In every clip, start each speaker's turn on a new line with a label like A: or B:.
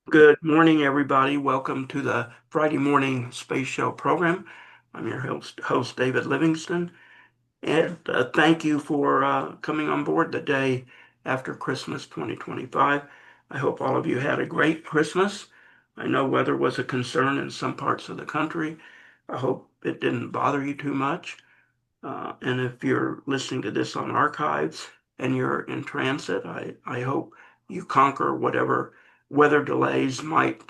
A: Good morning, everybody. Welcome to the Friday morning space show program. I'm your host David Livingston, and thank you for coming on board the day after Christmas 2025. I hope all of you had a great Christmas. I know weather was a concern in some parts of the country. I hope it didn't bother you too much. And if you're listening to this on archives and you're in transit, I hope you conquer whatever weather delays you might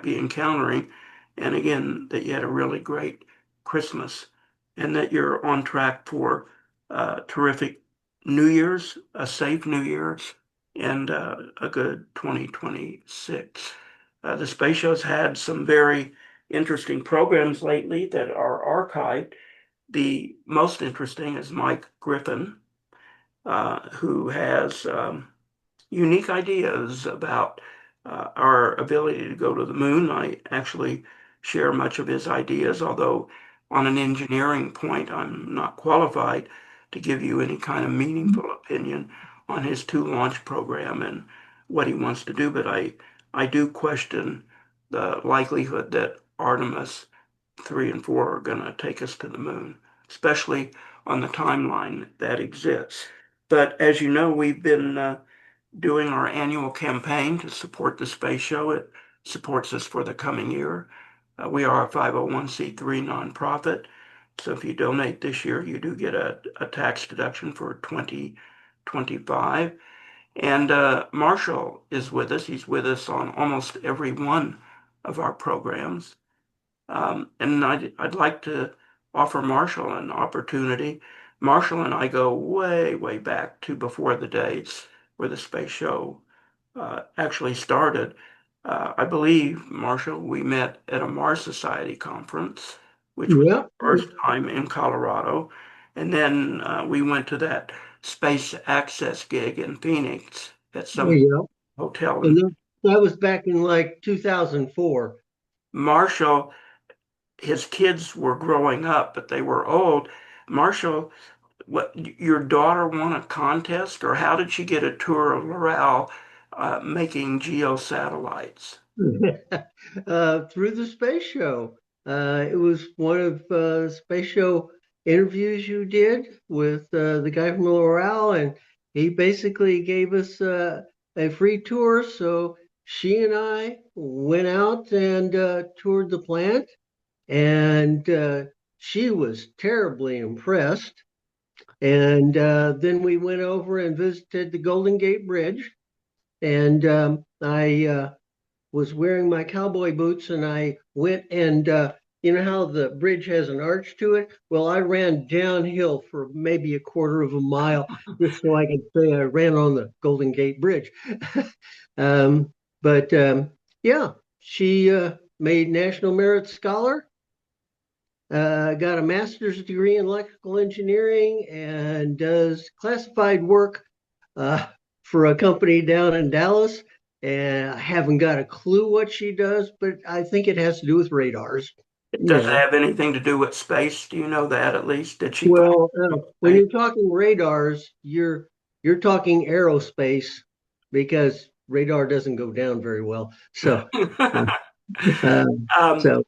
A: be encountering. And again, that you had a really great Christmas and that you're on track for terrific New Year's, a safe New Year's, and a good 2026. The space show's had some very interesting programs lately that are archived. The most interesting is Mike Griffin, who has unique ideas about our ability to go to the moon. I actually share much of his ideas, although on an engineering point, I'm not qualified to give you any kind of meaningful opinion on his two-launch program and what he wants to do. But I do question the likelihood that Artemis 3 and 4 are going to take us to the moon, especially on the timeline that exists. But as you know, we've been doing our annual campaign to support the space show. It supports us for the coming year. We are a 501c3 nonprofit. So if you donate this year, you do get a tax deduction for 2025. And Marshall is with us. He's with us on almost every one of our programs. And I'd like to offer Marshall an opportunity. Marshall and I go way, way back to before the dates where the space show actually started. I believe, Marshall, we met at a Mars Society conference, which was
B: Yeah,
A: the first time in Colorado. And then we went to that space access gig in Phoenix at some
B: yeah.
A: hotel.
B: And
A: And
B: that was back in like 2004.
A: Marshall, his kids were growing up, but they were old. Marshall, what your daughter won a contest, or how did she get a tour of Loral making geo satellites?
B: Through the space show. It was one of space show interviews you did with the guy from L'Oreal, and he basically gave us a free tour. So she and I went out and toured the plant, and she was terribly impressed. And then we went over and visited the Golden Gate Bridge. And I was wearing my cowboy boots and I went and, you know how the bridge has an arch to it? Well, I ran downhill for maybe a quarter of a mile just so I could say I ran on the Golden Gate Bridge. But yeah, she made National Merit Scholar, got a master's degree in electrical engineering, and does classified work uh, for a company down in Dallas. And I haven't got a clue what she does, but I think it has to do with radars.
A: Does it
B: Yeah.
A: have anything to do with space? Do you know that at least? Did she find
B: Well, when
A: space?
B: you're talking radars, you're talking aerospace because radar doesn't go down very well. So, uh,
A: Um,
B: so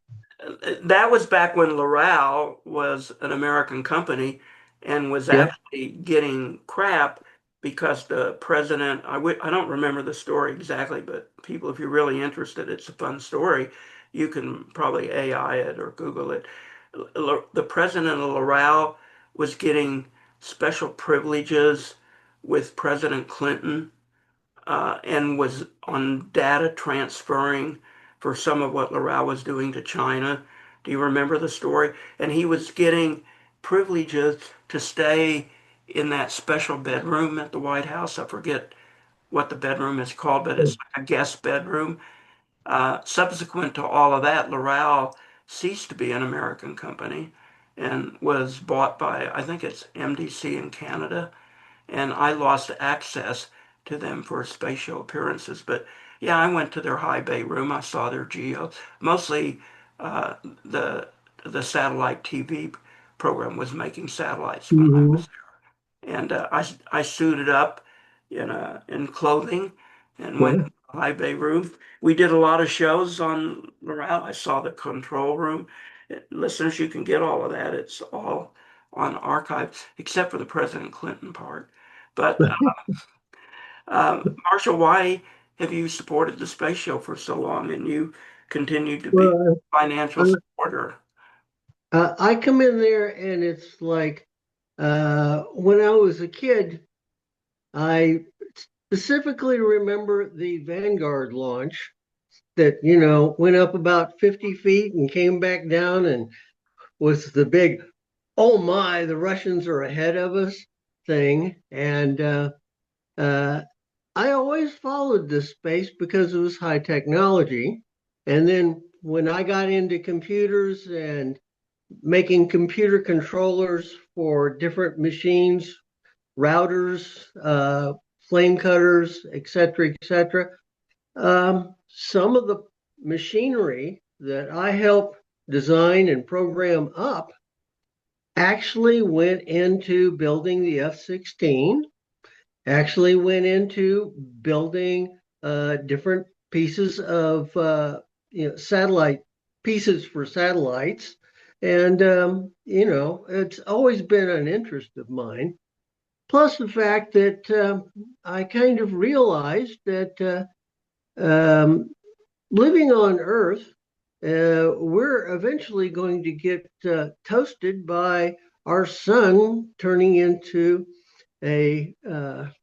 A: that was back when Loral was an American company and was
B: yeah.
A: actually getting crap because the president, I don't remember the story exactly, but people, if you're really interested, it's a fun story. You can probably AI it or Google it. The president of Loral was getting special privileges with President Clinton and was on data transferring for some of what Loral was doing to China. Do you remember the story? And he was getting privileges to stay in that special bedroom at the White House. I forget what the bedroom is called, but it's like a guest bedroom. Subsequent to all of that, Loral ceased to be an American company and was bought by, I think it's MDC in Canada, and I lost access to them for spatial appearances. But yeah, I went to their high bay room. I saw their geo. Mostly, uh, the the satellite TV program was making satellites when I
B: Mhm.
A: was there, and I suited up in clothing and went
B: Yeah.
A: high bay room. We did a lot of shows on Loral. I saw the control room. Listeners, you can get all of that. It's all on archive, except for the President Clinton part. But Marshall, why have you supported the space show for so long and you continue to be
B: Well,
A: a financial supporter?
B: I come in there and it's like when I was a kid, I specifically remember the Vanguard launch that, went up about 50 feet and came back down and was the big, oh my, the Russians are ahead of us thing. And uh, I always followed this space because it was high technology. And then when I got into computers and making computer controllers for different machines, routers, flame cutters, et cetera. Some of the machinery that I helped design and program up actually went into building the F-16, actually went into building different pieces of satellite pieces for satellites. And, it's always been an interest of mine. Plus the fact that I kind of realized that living on Earth, we're eventually going to get toasted by our sun turning into a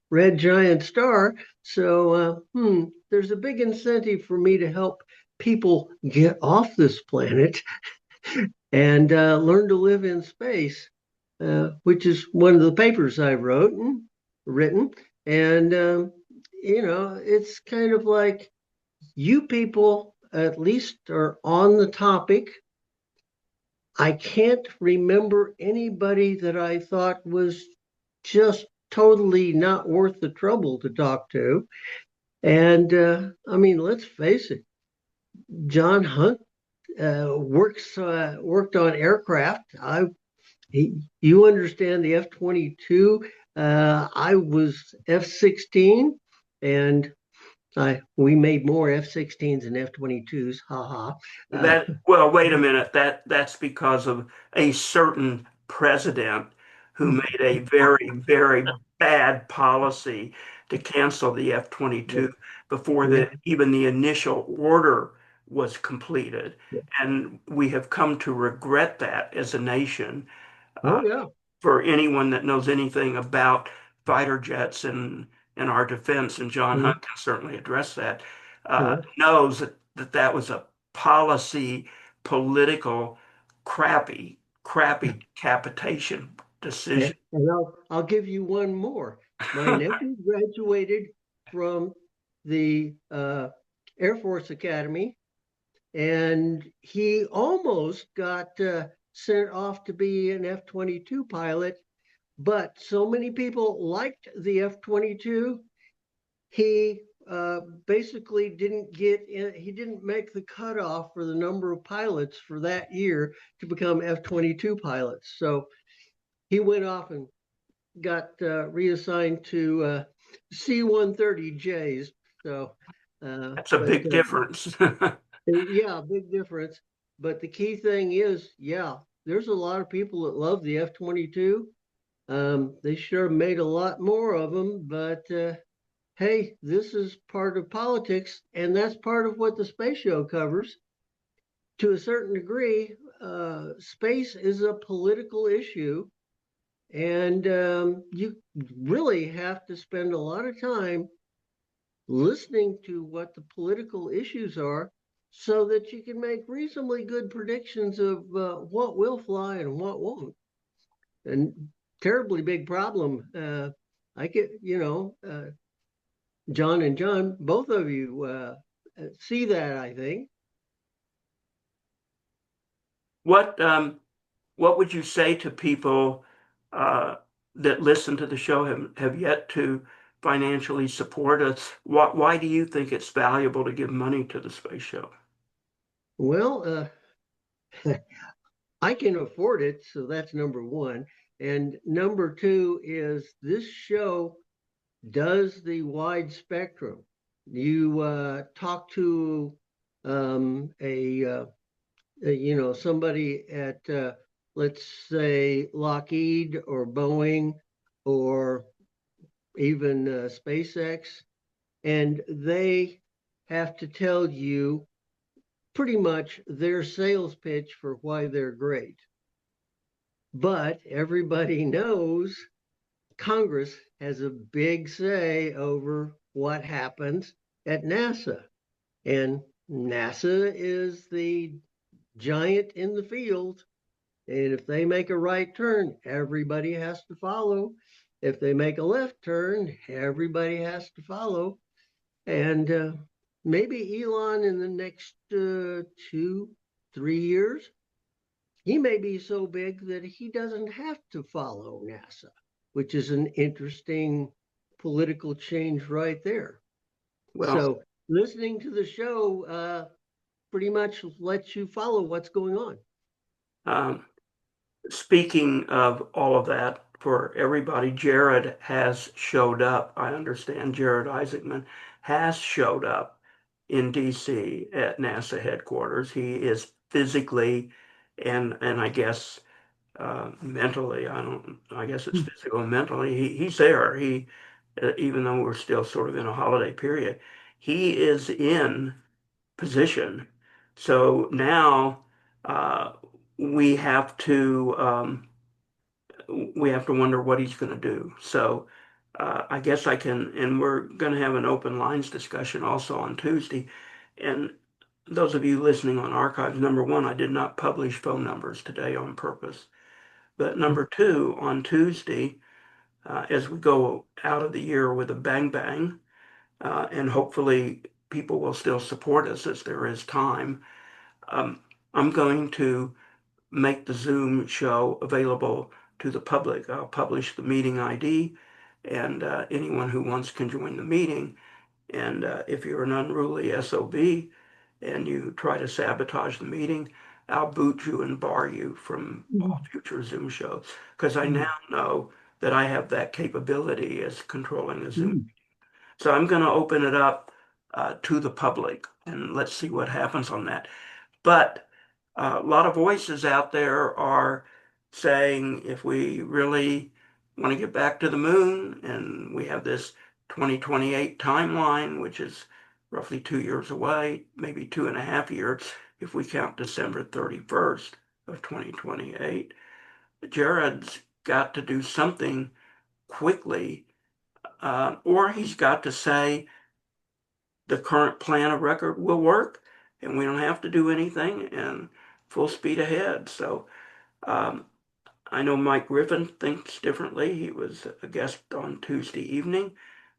B: red giant star. So, there's a big incentive for me to help people get off this planet and learn to live in space, which is one of the papers I wrote and written. And, it's kind of like you people at least are on the topic. I can't remember anybody that I thought was just totally not worth the trouble to talk to. And I mean, let's face it, John Hunt worked on aircraft. You understand the F-22. I was F-16, and we made more F-16s and F-22s. Ha ha.
A: That, well, wait a minute. That's because of a certain president who made a very, very bad policy to cancel the
B: Yeah,
A: F-22 before
B: yeah,
A: even the initial order was completed.
B: yeah.
A: And we have come to regret that as a nation.
B: Oh yeah.
A: For anyone that knows anything about fighter jets and our defense, and John
B: Mhm.
A: Hunt can certainly address that,
B: Yeah.
A: knows that was a policy, political, crappy capitation decision.
B: And I'll give you one more. My nephew graduated from the Air Force Academy, and he almost got sent off to be an F-22 pilot. But so many people liked the F-22, he basically didn't get in, he didn't make the cutoff for the number of pilots for that year to become F-22 pilots. So he went off and got reassigned to C-130Js. So,
A: That's a
B: but
A: big difference.
B: yeah, big difference. But the key thing is, yeah, there's a lot of people that love the F-22. They sure made a lot more of them, but hey, this is part of politics, and that's part of what the space show covers. To a certain degree, space is a political issue, and you really have to spend a lot of time listening to what the political issues are so that you can make reasonably good predictions of what will fly and what won't. And terribly big problem. I get, John and John, both of you see that, I think.
A: What what would you say to people uh, that listen to the show have yet to financially support us? Why do you think it's valuable to give money to the space show?
B: Well, I can afford it, so that's number one. And number two is this show does the wide spectrum. You talk to somebody at, let's say, Lockheed or Boeing or even SpaceX, and they have to tell you pretty much their sales pitch for why they're great. But everybody knows Congress has a big say over what happens at NASA. And NASA is the giant in the field. And if they make a right turn, everybody has to follow. If they make a left turn, everybody has to follow. And maybe Elon in the next 2, 3 years, he may be so big that he doesn't have to follow NASA, which is an interesting political change right there.
A: Well,
B: So listening to the show pretty much lets you follow what's going on.
A: um, speaking of all of that, for everybody, Jared has showed up. I understand Jared Isaacman has showed up in DC at NASA headquarters. He is physically and I guess mentally, I guess it's physical and mentally, he's there. Even though we're still sort of in a holiday period, he is in position. So now uh, we have to we have to wonder what he's going to do. So I guess I can, and we're going to have an open lines discussion also on Tuesday. And those of you listening on archives, number one, I did not publish phone numbers today on purpose. But number two, on Tuesday, as we go out of the year with a bang bang, and hopefully people will still support us as there is time, um, I'm going to make the Zoom show available to the public. I'll publish the meeting ID, and anyone who wants can join the meeting. And if you're an unruly SOB and you try to sabotage the meeting, I'll boot you and bar you from all future Zoom shows because I now know that I have that capability as controlling a Zoom. So I'm going to open it up to the public and let's see what happens on that. But a lot of voices out there are saying if we really want to get back to the moon and we have this 2028 timeline, which is roughly 2 years away, maybe 2.5 years if we count December 31st of 2028, Jared's got to do something quickly, or he's got to say the current plan of record will work and we don't have to do anything and full speed ahead. So um, I know Mike Griffin thinks differently. He was a guest on Tuesday evening,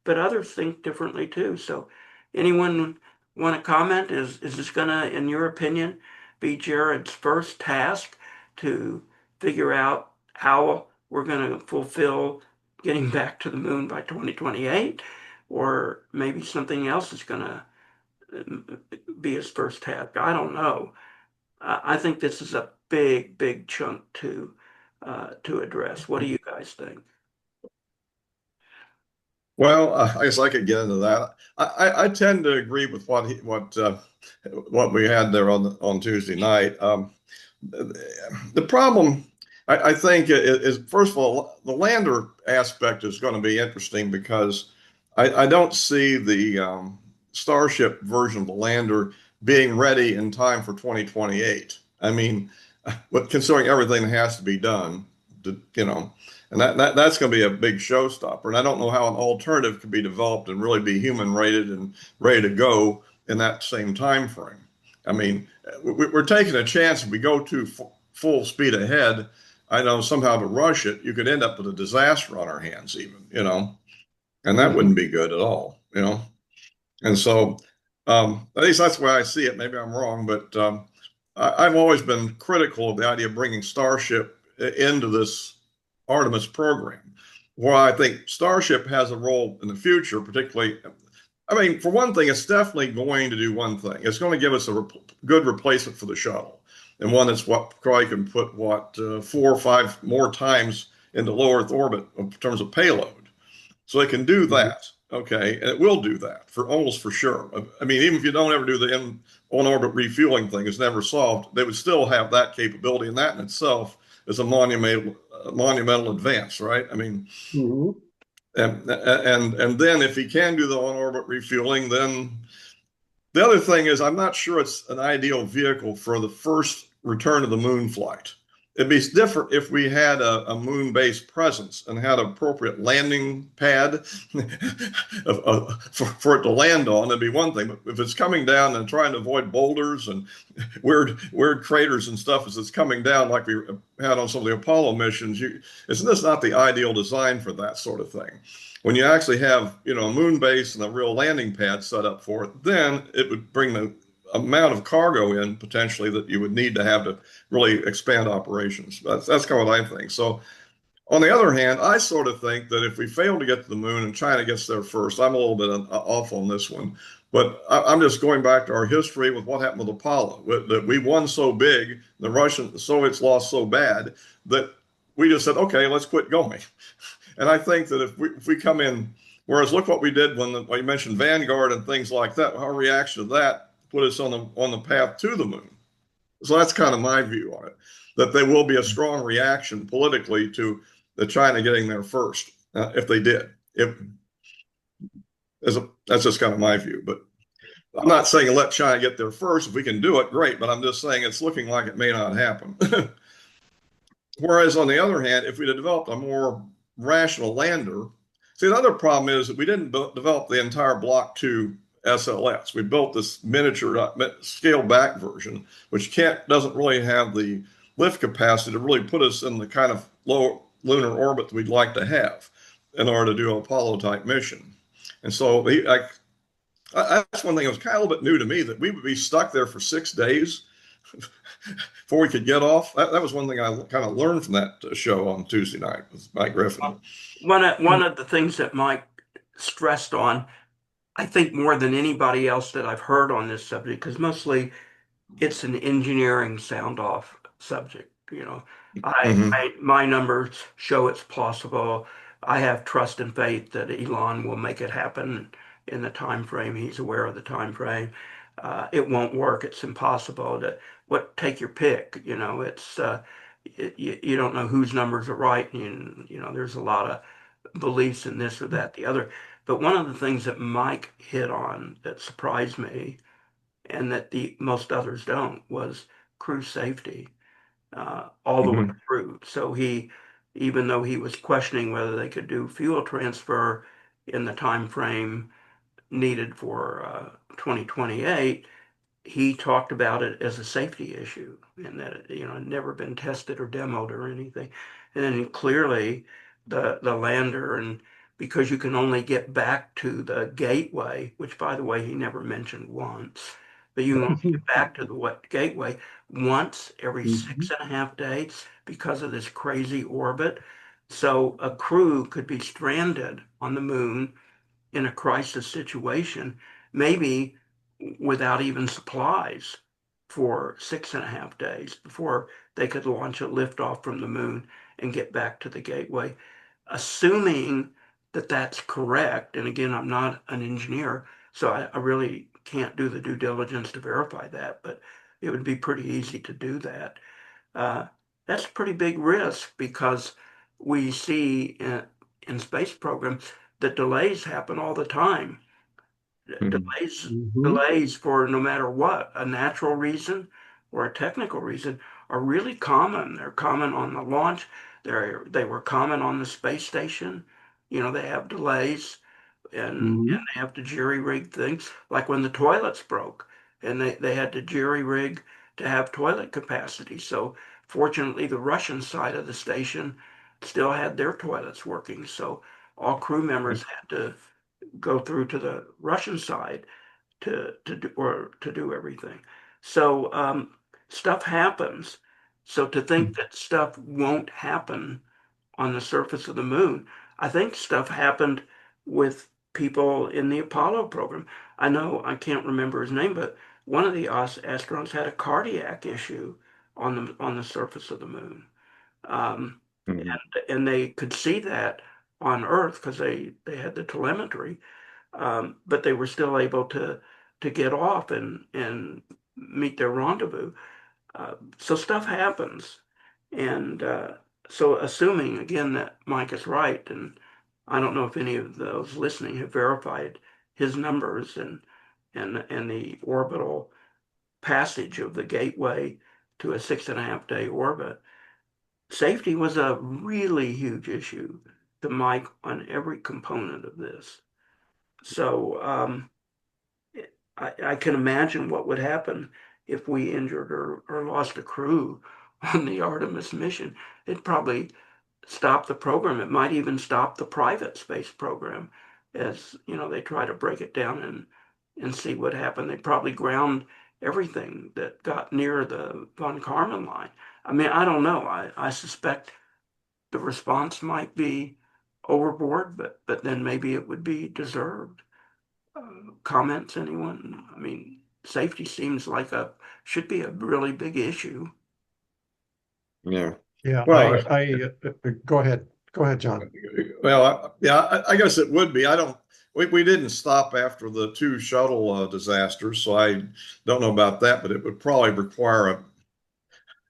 A: but others think differently too. So anyone want to comment? Is this gonna, in your opinion, be Jared's first task to figure out how we're gonna fulfill getting back to the moon by 2028? Or maybe something else is gonna be his first task. I don't know. I think this is a big, big chunk to address. What do you guys think?
C: Well, I guess I could get into that. I tend to agree with what we had there on Tuesday night. The problem, I think, is first of all the lander aspect is going to be interesting because I don't see the Starship version of the lander being ready in time for 2028. I mean, considering everything that has to be done, you know. And that's going to be a big showstopper. And I don't know how an alternative could be developed and really be human rated and ready to go in that same time frame. I mean, we're taking a chance if we go too full speed ahead. I know somehow to rush it, you could end up with a disaster on our hands, even, and that
B: Mhm.
C: wouldn't be good at all. And so, at least that's the way I see it. Maybe I'm wrong, but I've always been critical of the idea of bringing Starship into this Artemis program. Where I think Starship has a role in the future, particularly, I mean, for one thing, it's definitely going to do one thing. It's going to give us a good replacement for the shuttle, and one that's what probably can put 4 or 5 more times into low Earth orbit in terms of payload. So they can do
B: Mhm.
C: that. Okay, and it will do that for almost for sure. I mean, even if you don't ever do the on-orbit refueling thing, it's never solved. They would still have that capability, and that in itself is a monumental advance, right? I mean,
B: Hmm.
C: and then if he can do the on-orbit refueling, then the other thing is I'm not sure it's an ideal vehicle for the first return of the moon flight. It'd be different if we had a moon-based presence and had an appropriate landing pad for it to land on. It'd be one thing, but if it's coming down and trying to avoid boulders and weird craters and stuff as it's coming down, like we had on some of the Apollo missions, isn't this not the ideal design for that sort of thing? When you actually have, a moon base and a real landing pad set up for it, then it would bring the amount of cargo in potentially that you would need to have to really expand operations. That's kind of what I think. So on the other hand, I sort of think that if we fail to get to the moon and China gets there first, I'm a little bit off on this one. But I'm just going back to our history with what happened with Apollo, that we won so big, the Soviets lost so bad that we just said, okay, let's quit going. And I think that if we come in, whereas look what we did when you mentioned Vanguard and things like that, our reaction to that put us on the path to the moon. So that's kind of my view on it, that there will be a strong reaction politically to the China getting there first, if they did. If That's just kind of my view, but I'm not saying let China get there first. If we can do it, great. But I'm just saying it's looking like it may not happen. Whereas on the other hand, if we'd have developed a more rational lander, see, the other problem is that we didn't develop the entire Block 2 SLS. We built this miniature, scaled back version, which doesn't really have the lift capacity to really put us in the kind of low lunar orbit that we'd like to have in order to do an Apollo type mission. And so that's one thing that was kind of a little bit new to me, that we would be stuck there for 6 days before we could get off. That was one thing I kind of learned from that show on Tuesday night with Mike Griffin.
A: One of the things that Mike stressed on, I think more than anybody else that I've heard on this subject, because mostly it's an engineering sound off subject.
C: Mm-hmm.
A: My numbers show it's possible. I have trust and faith that Elon will make it happen in the time frame. He's aware of the time frame. It won't work. It's impossible. Take your pick. You don't know whose numbers are right. There's a lot of beliefs in this or that, the other. But one of the things that Mike hit on that surprised me, and that the most others don't, was crew safety, all the way
C: Mm-hmm.
A: through. So even though he was questioning whether they could do fuel transfer in the time frame needed for 2028, he talked about it as a safety issue, and that it had never been tested or demoed or anything. And then clearly the lander, and because you can only get back to the gateway, which by the way he never mentioned once, but you can only get back to the gateway once every
B: Hmm.
A: 6.5 days because of this crazy orbit. So a crew could be stranded on the moon in a crisis situation, maybe without even supplies for 6.5 days before they could launch a liftoff from the moon and get back to the gateway. Assuming that that's correct, and again, I'm not an engineer, so I really can't do the due diligence to verify that, but it would be pretty easy to do that. Uh, that's a pretty big risk because we see in space programs that delays happen all the time. Delays,
B: Hmm.
A: delays for no matter what, a natural reason or a technical reason, are really common. They're common on the launch. They were common on the space station. They have delays, and
B: Hmm.
A: they have to jury rig things, like when the toilets broke and they had to jury rig to have toilet capacity. So fortunately the Russian side of the station still had their toilets working. So all crew members had to go through to the Russian side to do everything. So stuff happens. So to think that stuff won't happen on the surface of the moon, I think stuff happened with people in the Apollo program. I know I can't remember his name, but one of the astronauts had a cardiac issue on the surface of the moon. Um,
C: Mm-hmm.
A: and they could see that on Earth because they had the telemetry. but they were still able to get off and meet their rendezvous. So stuff happens, and so assuming again that Mike is right, and I don't know if any of those listening have verified his numbers and the orbital passage of the Gateway to a 6.5 day orbit. Safety was a really huge issue to Mike on every component of this. So I can imagine what would happen if we injured or lost a crew on the Artemis mission. It'd probably stop the program. It might even stop the private space program as, they try to break it down and see what happened. They'd probably ground everything that got near the von Karman line. I mean, I don't know. I suspect the response might be overboard, but then maybe it would be deserved. Comments, anyone? I mean, safety seems like should be a really big issue.
C: Yeah.
D: Yeah,
C: Well,
D: go ahead. Go ahead, John.
C: well, yeah, I guess it would be. I don't. We didn't stop after the two shuttle disasters, so I don't know about that. But it would probably require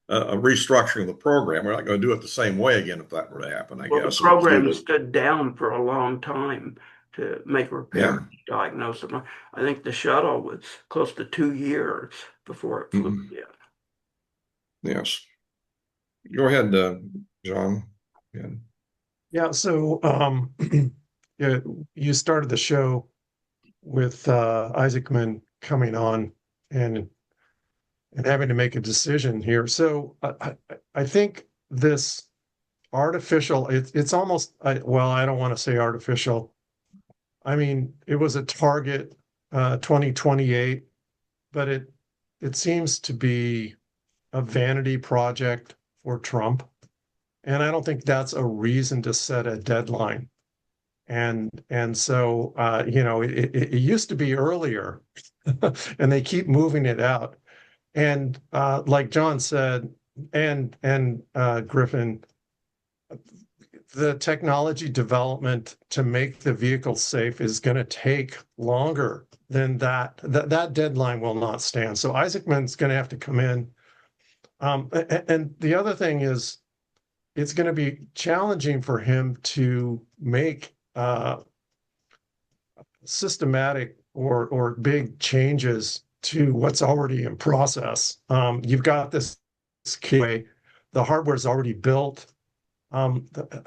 C: a restructuring of the program. We're not going to do it the same way again if that were to happen. I
A: Well, the
C: guess it would
A: program
C: do
A: stood down for a long time to make repairs,
C: yeah.
A: diagnose them. I think the shuttle was close to 2 years before it flew
C: Mhm.
A: again.
C: Yes. Go ahead, John. Yeah.
D: Yeah, so yeah, you started the show with Isaacman coming on and having to make a decision here. So I think this artificial, it's almost well, I don't want to say artificial. I mean, it was a target 2028, but it seems to be a vanity project for Trump. And I don't think that's a reason to set a deadline. And so it used to be earlier, and they keep moving it out. And like John said, and Griffin, the technology development to make the vehicle safe is going to take longer than that. That deadline will not stand. So Isaacman's going to have to come in. And the other thing is, it's going to be challenging for him to make systematic or big changes to what's already in process. You've got this keyway, the hardware's already built. Um, that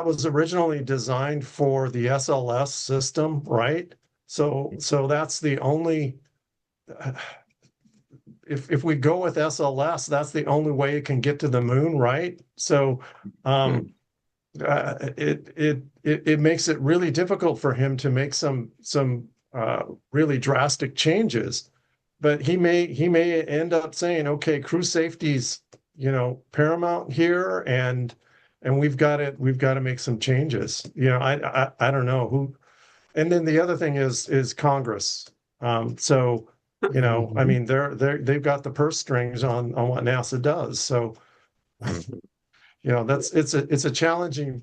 D: was originally designed for the SLS system, right? So that's the only. If we go with SLS, that's the only way it can get to the moon, right? So it makes it really difficult for him to make some really drastic changes. But he may end up saying, okay, crew safety's paramount here, and we've got to make some changes. I don't know who. And then the other thing is Congress. So I mean, they've got the purse strings on what NASA does. So it's a challenging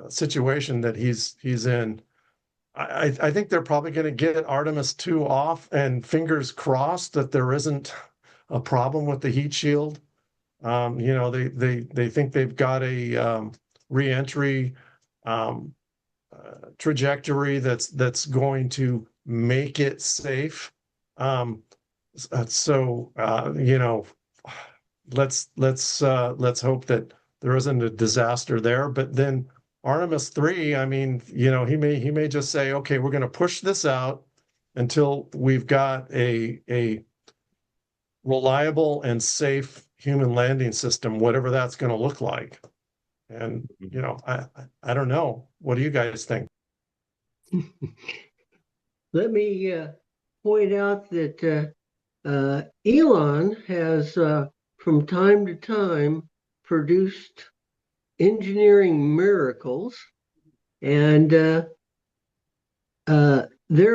D: situation that he's in. I think they're probably going to get Artemis 2 off, and fingers crossed that there isn't a problem with the heat shield. They think they've got a reentry trajectory that's going to make it safe. So let's hope that there isn't a disaster there. But then Artemis 3, I mean, he may just say, okay, we're going to push this out until we've got a reliable and safe human landing system, whatever that's going to look like. And I don't know. What do you guys think?
B: Let me point out that Elon has, from time to time, produced engineering miracles, and there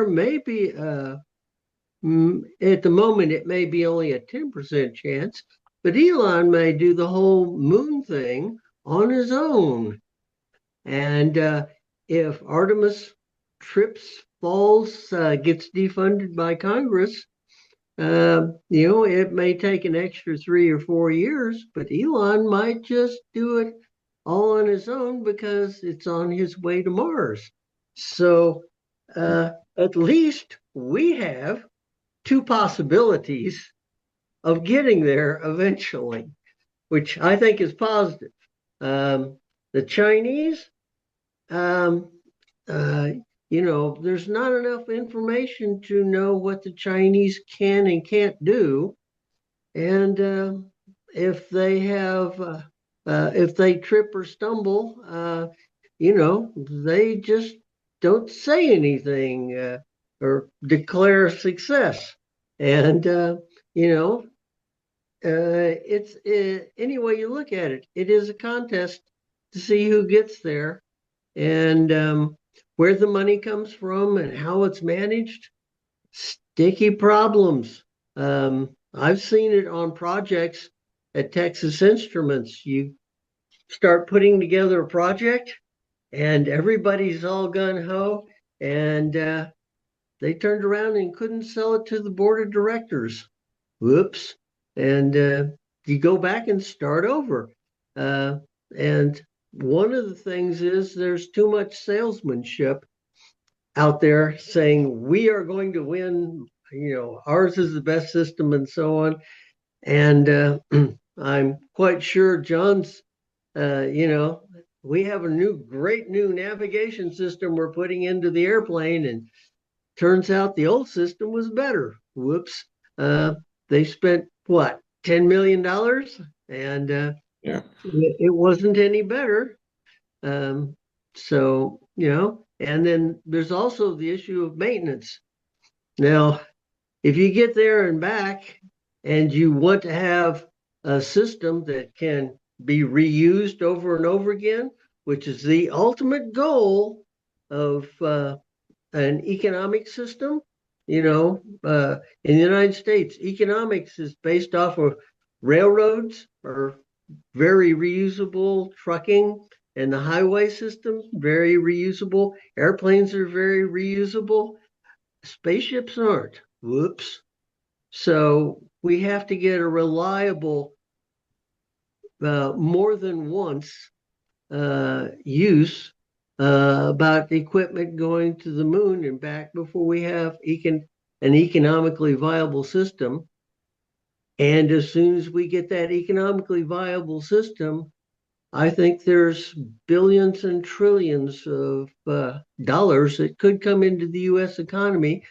B: may be, at the moment, it may be only a 10% chance, but Elon may do the whole moon thing on his own. And if Artemis trips falls, gets defunded by Congress, it may take an extra 3 or 4 years, but Elon might just do it all on his own because it's on his way to Mars. So at least we have two possibilities of getting there eventually, which I think is positive. The Chinese, um, uh, there's not enough information to know what the Chinese can and can't do. And if they have, if they trip or stumble, they just don't say anything or declare success. And, it's any way you look at it, it is a contest to see who gets there and where the money comes from and how it's managed. Sticky problems. I've seen it on projects at Texas Instruments. You start putting together a project and everybody's all gun ho, and they turned around and couldn't sell it to the board of directors. Whoops. And you go back and start over. And one of the things is there's too much salesmanship out there saying we are going to win, ours is the best system and so on. And I'm quite sure John's, we have a great new navigation system we're putting into the airplane, and turns out the old system was better. Whoops. They spent what, $10 million, and
C: Yeah.
B: it wasn't any better. So, and then there's also the issue of maintenance. Now, if you get there and back and you want to have a system that can be reused over and over again, which is the ultimate goal of an economic system, in the United States, economics is based off of railroads or very reusable, trucking and the highway system, very reusable. Airplanes are very reusable. Spaceships aren't. Whoops. So we have to get a reliable, more than once use about the equipment going to the moon and back before we have an economically viable system. And as soon as we get that economically viable system, I think there's billions and trillions of dollars that could come into the US economy,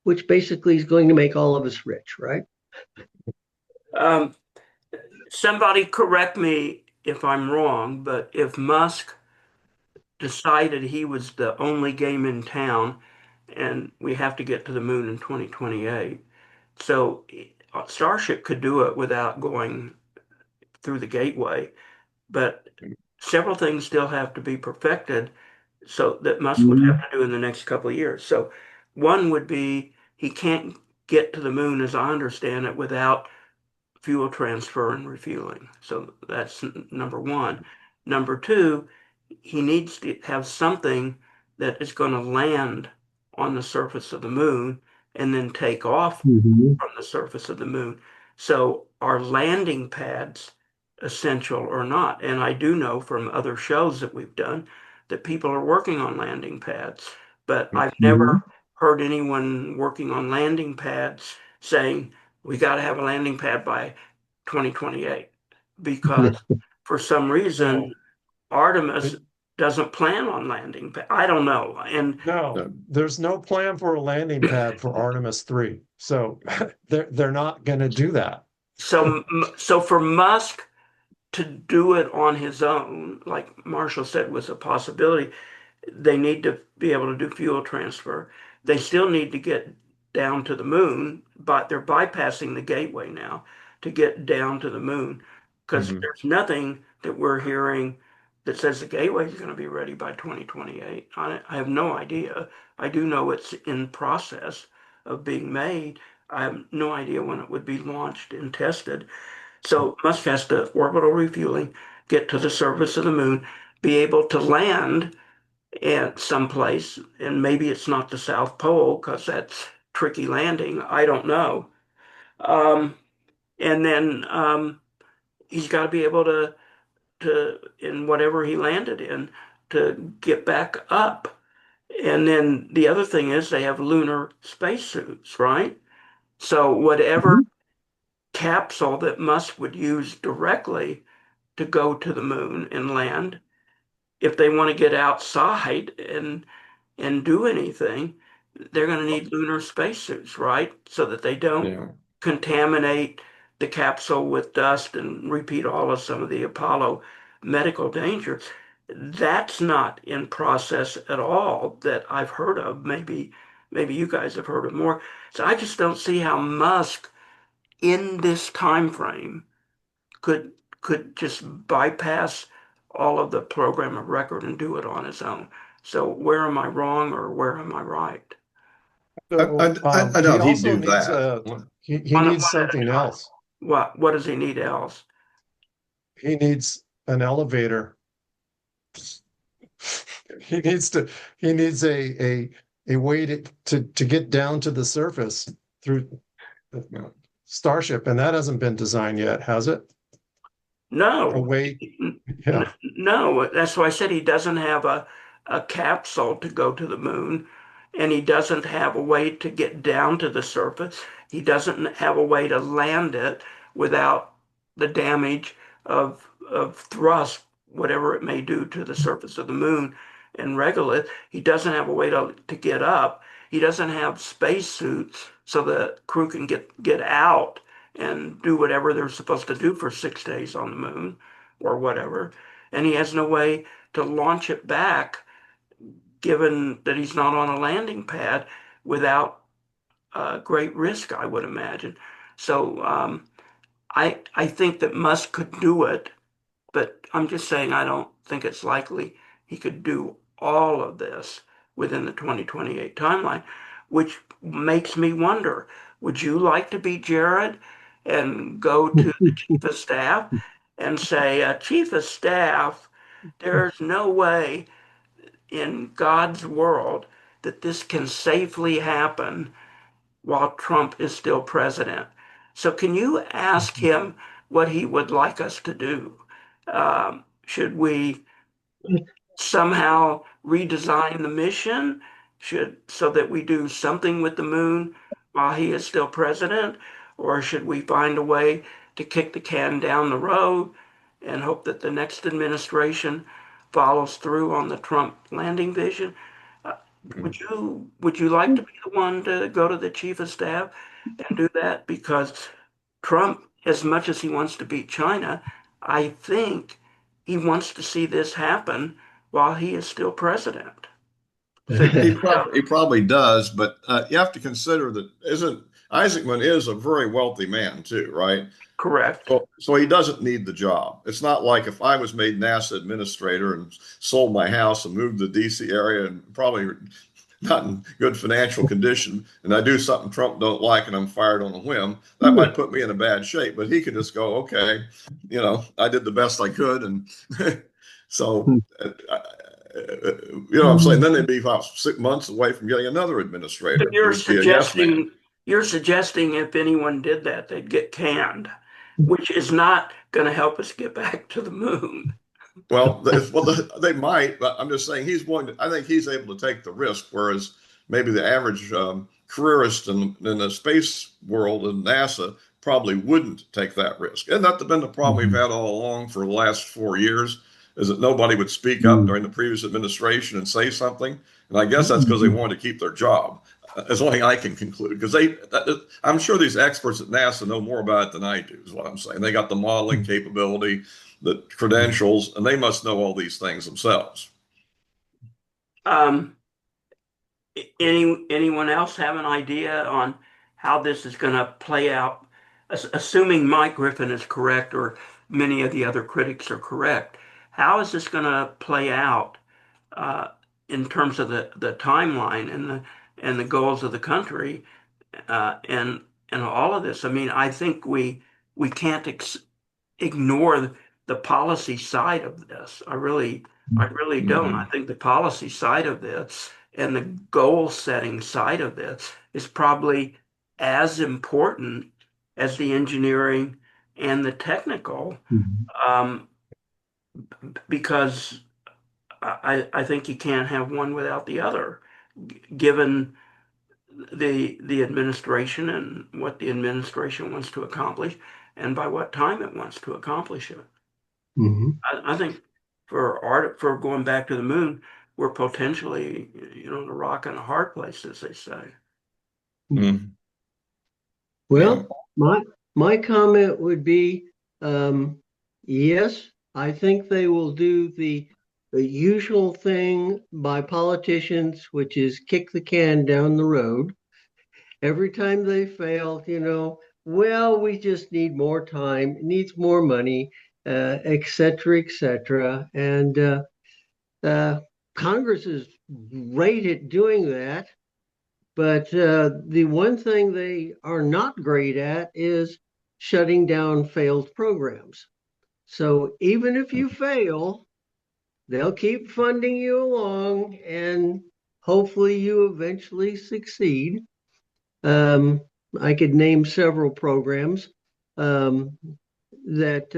B: which basically is going to make all of us rich, right?
A: Um, Somebody correct me if I'm wrong, but if Musk decided he was the only game in town and we have to get to the moon in 2028, so Starship could do it without going through the gateway, but several things still have to be perfected so that Musk would have to do in the next couple of years. So one would be he can't get to the moon, as I understand it, without fuel transfer and refueling. So that's number one. Number two, he needs to have something that is going to land on the surface of the moon and then take off
B: Mm-hmm.
A: from the surface of the moon. So are landing pads essential or not? And I do know from other shows that we've done that people are working on landing pads, but I've
B: Mm-hmm.
A: never heard anyone working on landing pads saying we got to have a landing pad by 2028 because for some reason
D: No,
A: Artemis
D: it,
A: doesn't plan on landing. I don't know. And
D: no,
C: No.
D: there's no plan for a landing pad for Artemis 3. So they're not going to do that.
A: so for Musk to do it on his own, like Marshall said was a possibility, they need to be able to do fuel transfer. They still need to get down to the moon, but they're bypassing the gateway now to get down to the moon because
C: Mhm.
A: there's nothing that we're hearing that says the gateway is going to be ready by 2028. I have no idea. I do know it's in process of being made. I have no idea when it would be launched and tested. So Musk has to orbital refueling, get to the surface of the moon, be able to land and someplace, and maybe it's not the South Pole because that's tricky landing. I don't know. Um, and then he's got to be able to in whatever he landed in to get back up. And then the other thing is they have lunar spacesuits, right? So whatever
B: Mhm.
A: capsule that Musk would use directly to go to the moon and land, if they want to get outside and do anything, they're going to need lunar spacesuits, right? So that they don't
C: Yeah.
A: contaminate the capsule with dust and repeat all of some of the Apollo medical dangers. That's not in process at all that I've heard of. Maybe you guys have heard of more. So I just don't see how Musk in this time frame could could just bypass all of the program of record and do it on his own. So where am I wrong or where am I right?
D: So
C: I
D: he
C: doubt he'd
D: also
C: do
D: needs
C: that.
D: a he
A: One
D: needs
A: at
D: something
A: a time.
D: else.
A: What does he need else?
D: He needs an elevator. He needs to he needs a way to get down to the surface through the Starship, and that hasn't been designed yet, has it? A
A: No,
D: way, yeah.
A: no. That's why I said he doesn't have a capsule to go to the moon, and he doesn't have a way to get down to the surface. He doesn't have a way to land it without the damage of thrust, whatever it may do to the surface of the moon and regolith. He doesn't have a way to get up. He doesn't have space suits so the crew can get out and do whatever they're supposed to do for 6 days on the moon or whatever. And he has no way to launch it back, given that he's not on a landing pad without great risk, I would imagine. So I think that Musk could do it, but I'm just saying I don't think it's likely he could do all of this within the 2028 timeline, which makes me wonder, would you like to be Jared and go to the chief of staff and say, Chief of Staff, there's no way in God's world that this can safely happen while Trump is still president. So, can you ask him what he would like us to do? Should we somehow redesign the mission should so that we do something with the moon while he is still president, or should we find a way to kick the can down the road and hope that the next administration follows through on the Trump landing vision? Uh, would you like to be the one to go to the chief of staff and do that? Because Trump, as much as he wants to beat China, I think he wants to see this happen while he is still president. So,
C: He probably does, but you have to consider that isn't Isaacman is a very wealthy man too, right?
A: correct.
C: So he doesn't need the job. It's not like if I was made NASA administrator and sold my house and moved to the DC area and probably not in good financial condition, and I do something Trump don't like and I'm fired on a whim, that might put me in a bad shape. But he could just go, okay, I did the best I could, and so you know what I'm saying. Then they'd be about 6 months away from getting another
A: So
C: administrator who'd be a yes man.
A: you're suggesting if anyone did that, they'd get canned, which is not going to help us get back to the moon.
C: They might, but I'm just saying he's willing to. I think he's able to take the risk, whereas maybe the average careerist in the space world in NASA probably wouldn't take that risk. And that's been the problem we've had all along for the last 4 years, is that nobody would speak up during the previous administration and say something. And I guess that's because they wanted to keep their job. Is only I can conclude because I'm sure these experts at NASA know more about it than I do. Is what I'm saying. They got the modeling capability, the credentials, and they must know all these things themselves.
A: Um, anyone else have an idea on how this is going to play out? Assuming Mike Griffin is correct or many of the other critics are correct, how is this going to play out uh, in terms of the timeline and the goals of the country and all of this? I mean, I think we can't ignore the policy side of this. I really I really don't. I think the policy side of this and the goal setting side of this is probably as important as the engineering and the technical,
B: Mhm.
A: um, because I think you can't have one without the other, given the administration and what the administration wants to accomplish and by what time it wants to accomplish it.
B: Mhm.
A: I think for going back to the moon, we're potentially, in a rock and a hard place, as they say.
C: Mm. Yeah.
B: Well, my comment would be, um, yes, I think they will do the usual thing by politicians, which is kick the can down the road. Every time they fail, well, we just need more time, it needs more money, et cetera, et cetera. And uh, Congress is great at doing that. But the one thing they are not great at is shutting down failed programs. So even if you fail, they'll keep funding you along and hopefully you eventually succeed. Um, I could name several programs um, that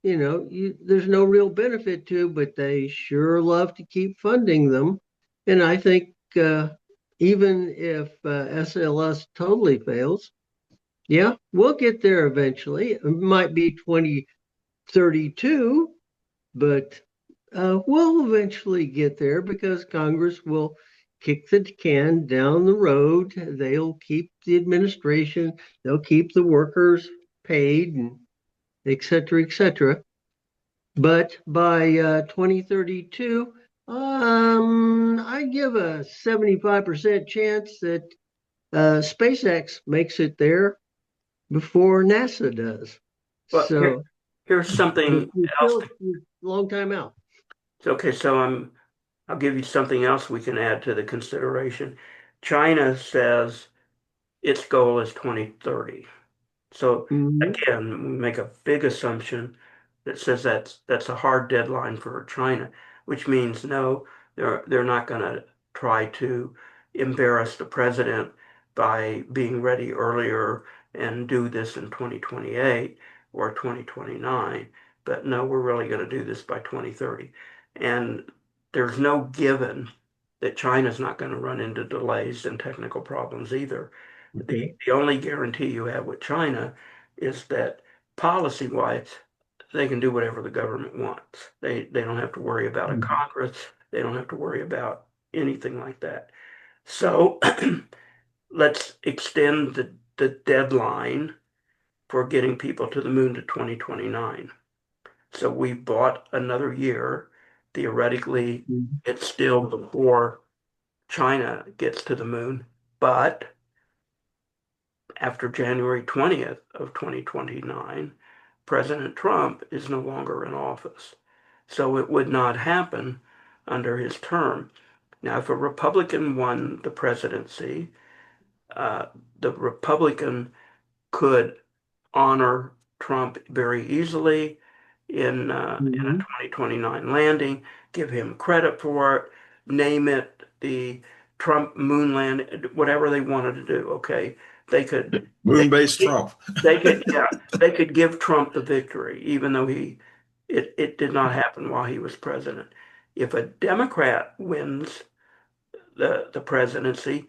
B: there's no real benefit to, but they sure love to keep funding them. And I think even if SLS totally fails, yeah, we'll get there eventually. It might be 2032, but we'll eventually get there because Congress will kick the can down the road. They'll keep the administration, they'll keep the workers paid, and et cetera, et cetera. But by 2032, I give a 75% chance that SpaceX makes it there before NASA does.
A: But
B: So
A: here's something
B: we're
A: else.
B: still a long time out.
A: Okay, so I'll give you something else we can add to the consideration. China says its goal is 2030. So
B: Mhm.
A: again, we make a big assumption that says that's a hard deadline for China, which means no, they're not going to try to embarrass the president by being ready earlier and do this in 2028 or 2029. But no, we're really going to do this by 2030. And there's no given that China's not going to run into delays and technical problems either.
B: Okay.
A: The only guarantee you have with China is that policy-wise, they can do whatever the government wants. They don't have to worry about a
B: Mhm.
A: Congress. They don't have to worry about anything like that. So let's extend the deadline for getting people to the moon to 2029. So we bought another year. Theoretically,
B: Mhm.
A: it's still before China gets to the moon, but after January 20th of 2029, President Trump is no longer in office. So it would not happen under his term. Now, if a Republican won the presidency, uh, the Republican could honor Trump very easily in a
B: Mhm.
A: 2029 landing, give him credit for it, name it the Trump moon land, whatever they wanted to do. Okay, they could they
C: Moon-based Trump.
A: they could yeah they could give Trump the victory, even though it did not happen while he was president. If a Democrat wins the presidency,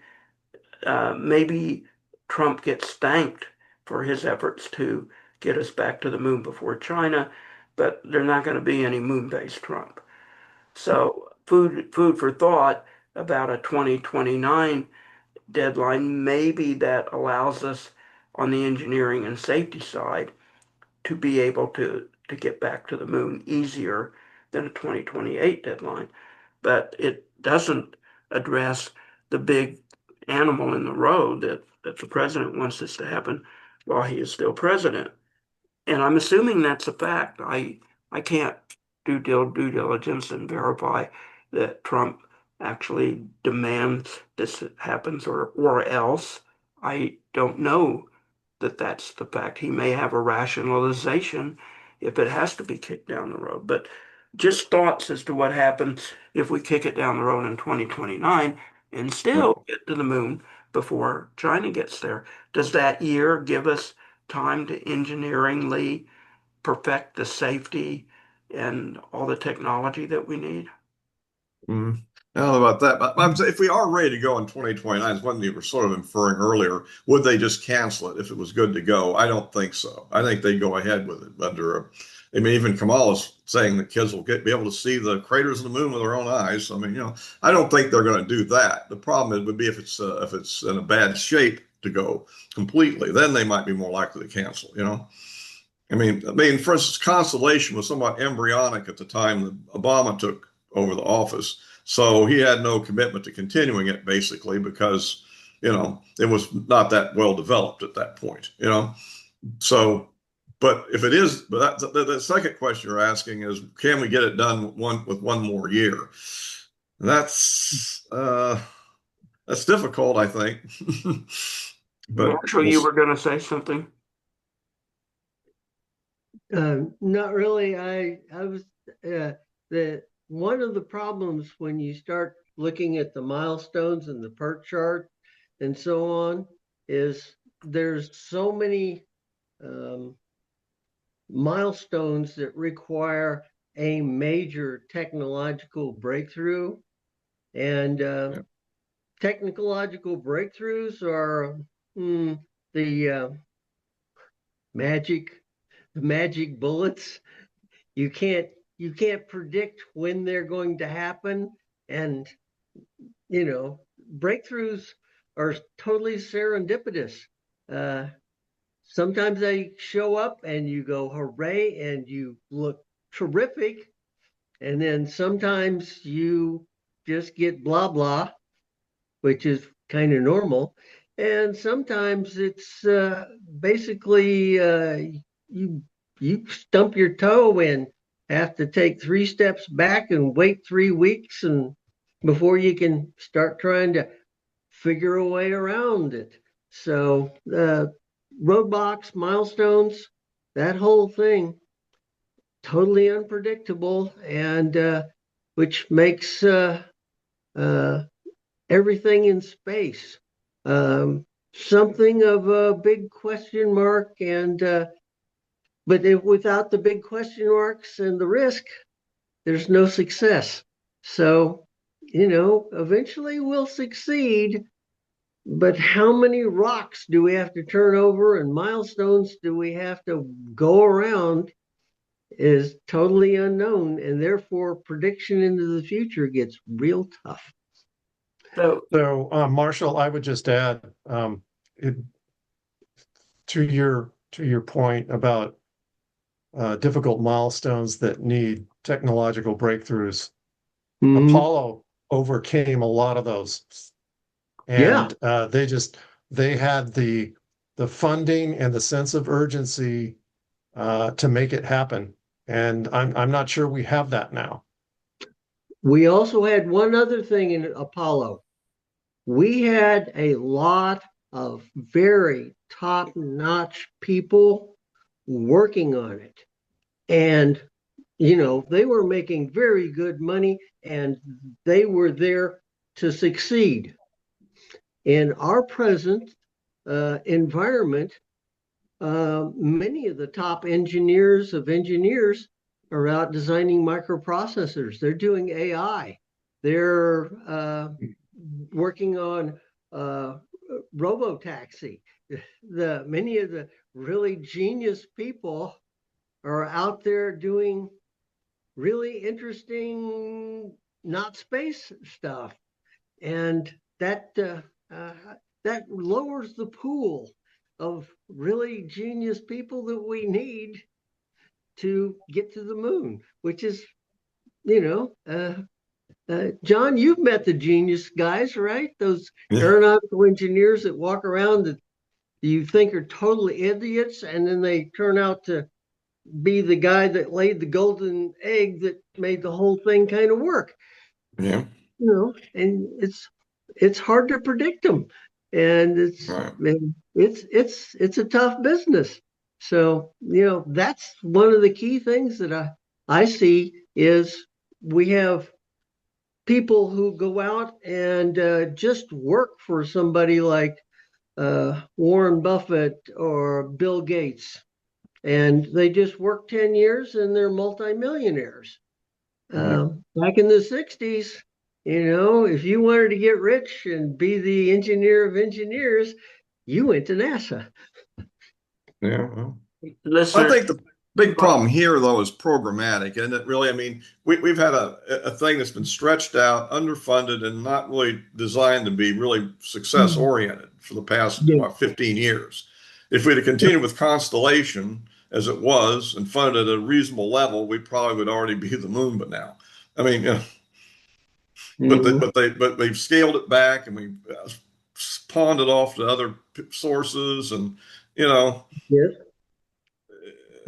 A: maybe Trump gets thanked for his efforts to get us back to the moon before China, but there's not going to be any moon-based Trump. So food for thought about a 2029 deadline. Maybe that allows us on the engineering and safety side to be able to get back to the moon easier than a 2028 deadline. But it doesn't address the big animal in the road that the president wants this to happen while he is still president. And I'm assuming that's a fact. I can't due diligence and verify that Trump actually demands this happens or else. I don't know that that's the fact. He may have a rationalization if it has to be kicked down the road. But Just thoughts as to what happens if we kick it down the road in 2029 and
C: Right.
A: still get to the moon before China gets there. Does that year give us time to engineeringly perfect the safety and all the technology that we need?
C: Mm. I don't know about that, but if we are ready to go in 2029, is what you were sort of inferring earlier, would they just cancel it if it was good to go? I don't think so. I think they go ahead with it I mean, even Kamala's saying that kids will be able to see the craters of the moon with their own eyes. I mean, I don't think they're going to do that. The problem would be if it's in a bad shape to go completely, then they might be more likely to cancel. I mean, for instance, Constellation was somewhat embryonic at the time that Obama took over the office. So he had no commitment to continuing it basically because, it was not that well developed at that point. So, but if it is, but the second question you're asking is, can we get it done with one more year? That's uh, that's difficult, I think. But
A: Marshall, you were going to say something?
B: Not really. I was the one of the problems when you start looking at the milestones and the PERT chart and so on is there's so many um, milestones that require a major technological breakthrough, and
C: yeah,
B: technological breakthroughs are the magic magic bullets. You can't you can't predict when they're going to happen, and breakthroughs are totally serendipitous. uh, Sometimes they show up and you go hooray and you look terrific, and then sometimes you just get blah blah, which is kind of normal. And sometimes it's basically you you stump your toe and have to take 3 steps back and wait 3 weeks and before you can start trying to figure a way around it. So roadblocks, milestones, that whole thing, totally unpredictable, and which makes uh, everything in space something of a big question mark. And but without the big question marks and the risk, there's no success. So eventually we'll succeed, but how many rocks do we have to turn over and milestones do we have to go around is totally unknown, and therefore prediction into the future gets real tough.
A: So,
D: So, Marshall, I would just add it, to your point about difficult milestones that need technological breakthroughs.
B: Mm,
D: Apollo overcame a lot of those,
B: yeah,
D: and they had the funding and the sense of urgency to make it happen. And I'm not sure we have that now.
B: we also had one other thing in Apollo. We had a lot of very top-notch people working on it. And, they were making very good money and they were there to succeed. In our present environment, many of the top engineers of engineers are out designing microprocessors. They're doing AI. They're working on uh, robotaxi. Many of the really genius people are out there doing really interesting, not space stuff, and uh, that lowers the pool of really genius people that we need to get to the moon, which is, you know, John, you've met the genius guys, right? Those
C: yeah,
B: aeronautical engineers that walk around that you think are totally idiots, and then they turn out to be the guy that laid the golden egg that made the whole thing kind of work.
C: yeah,
B: And it's hard to predict them, and
C: right.
B: it's a tough business. So that's one of the key things that I see is we have people who go out and just work for somebody like Warren Buffett or Bill Gates, and they just work 10 years and they're multimillionaires.
C: Mhm.
B: Back in the 60s, if you wanted to get rich and be the engineer of engineers, you went to NASA.
C: Yeah. Well, I
A: Listeners,
C: think the big problem here, though, is programmatic. And it really, I mean, we've had a thing that's been stretched out, underfunded, and not really designed to be really success oriented for the past,
B: Yeah.
C: what, 15 years. If we'd have continued with Constellation as it was and funded at a reasonable level, we probably would already be the moon by now. I mean,
B: Mhm.
C: but they've scaled it back and we pawned it off to other sources, and you know
B: Yes.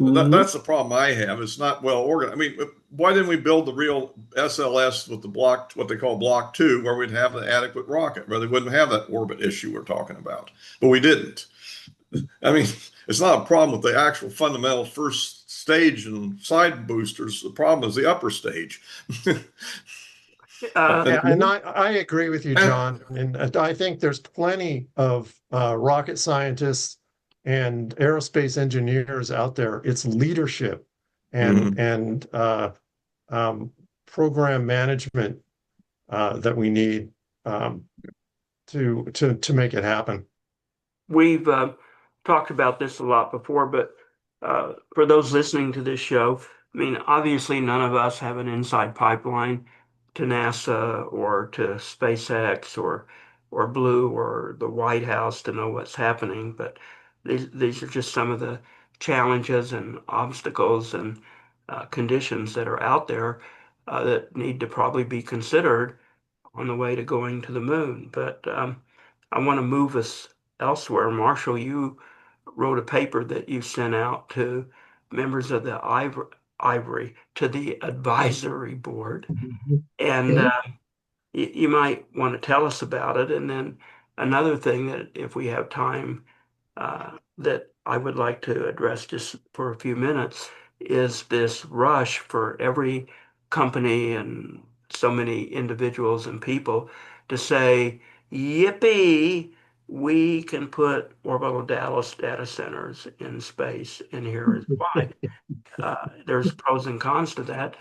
C: that's
B: Mhm.
C: the problem I have. It's not well organized. I mean, why didn't we build the real SLS with the block, what they call block two, where we'd have an adequate rocket, where they wouldn't have that orbit issue we're talking about? But we didn't. I mean, it's not a problem with the actual fundamental first stage and side boosters. The problem is the upper stage.
A: uh,
C: and,
D: Yeah, and I agree with you,
C: and
D: John. And I think there's plenty of rocket scientists and aerospace engineers out there. It's leadership and
C: mm,
D: and program management that we need um, to make it happen.
A: we've talked about this a lot before, but for those listening to this show, I mean, obviously none of us have an inside pipeline to NASA or to SpaceX or Blue or the White House to know what's happening, but these are just some of the challenges and obstacles and conditions that are out there that need to probably be considered on the way to going to the moon. But I want to move us elsewhere. Marshall, you wrote a paper that you sent out to members of the Ivory to the advisory board, and
B: Yeah.
A: you might want to tell us about it. And then another thing that, if we have time, that I would like to address just for a few minutes is this rush for every company and so many individuals and people to say, yippee, we can put orbital data centers in space, and here is why. There's pros and cons to that.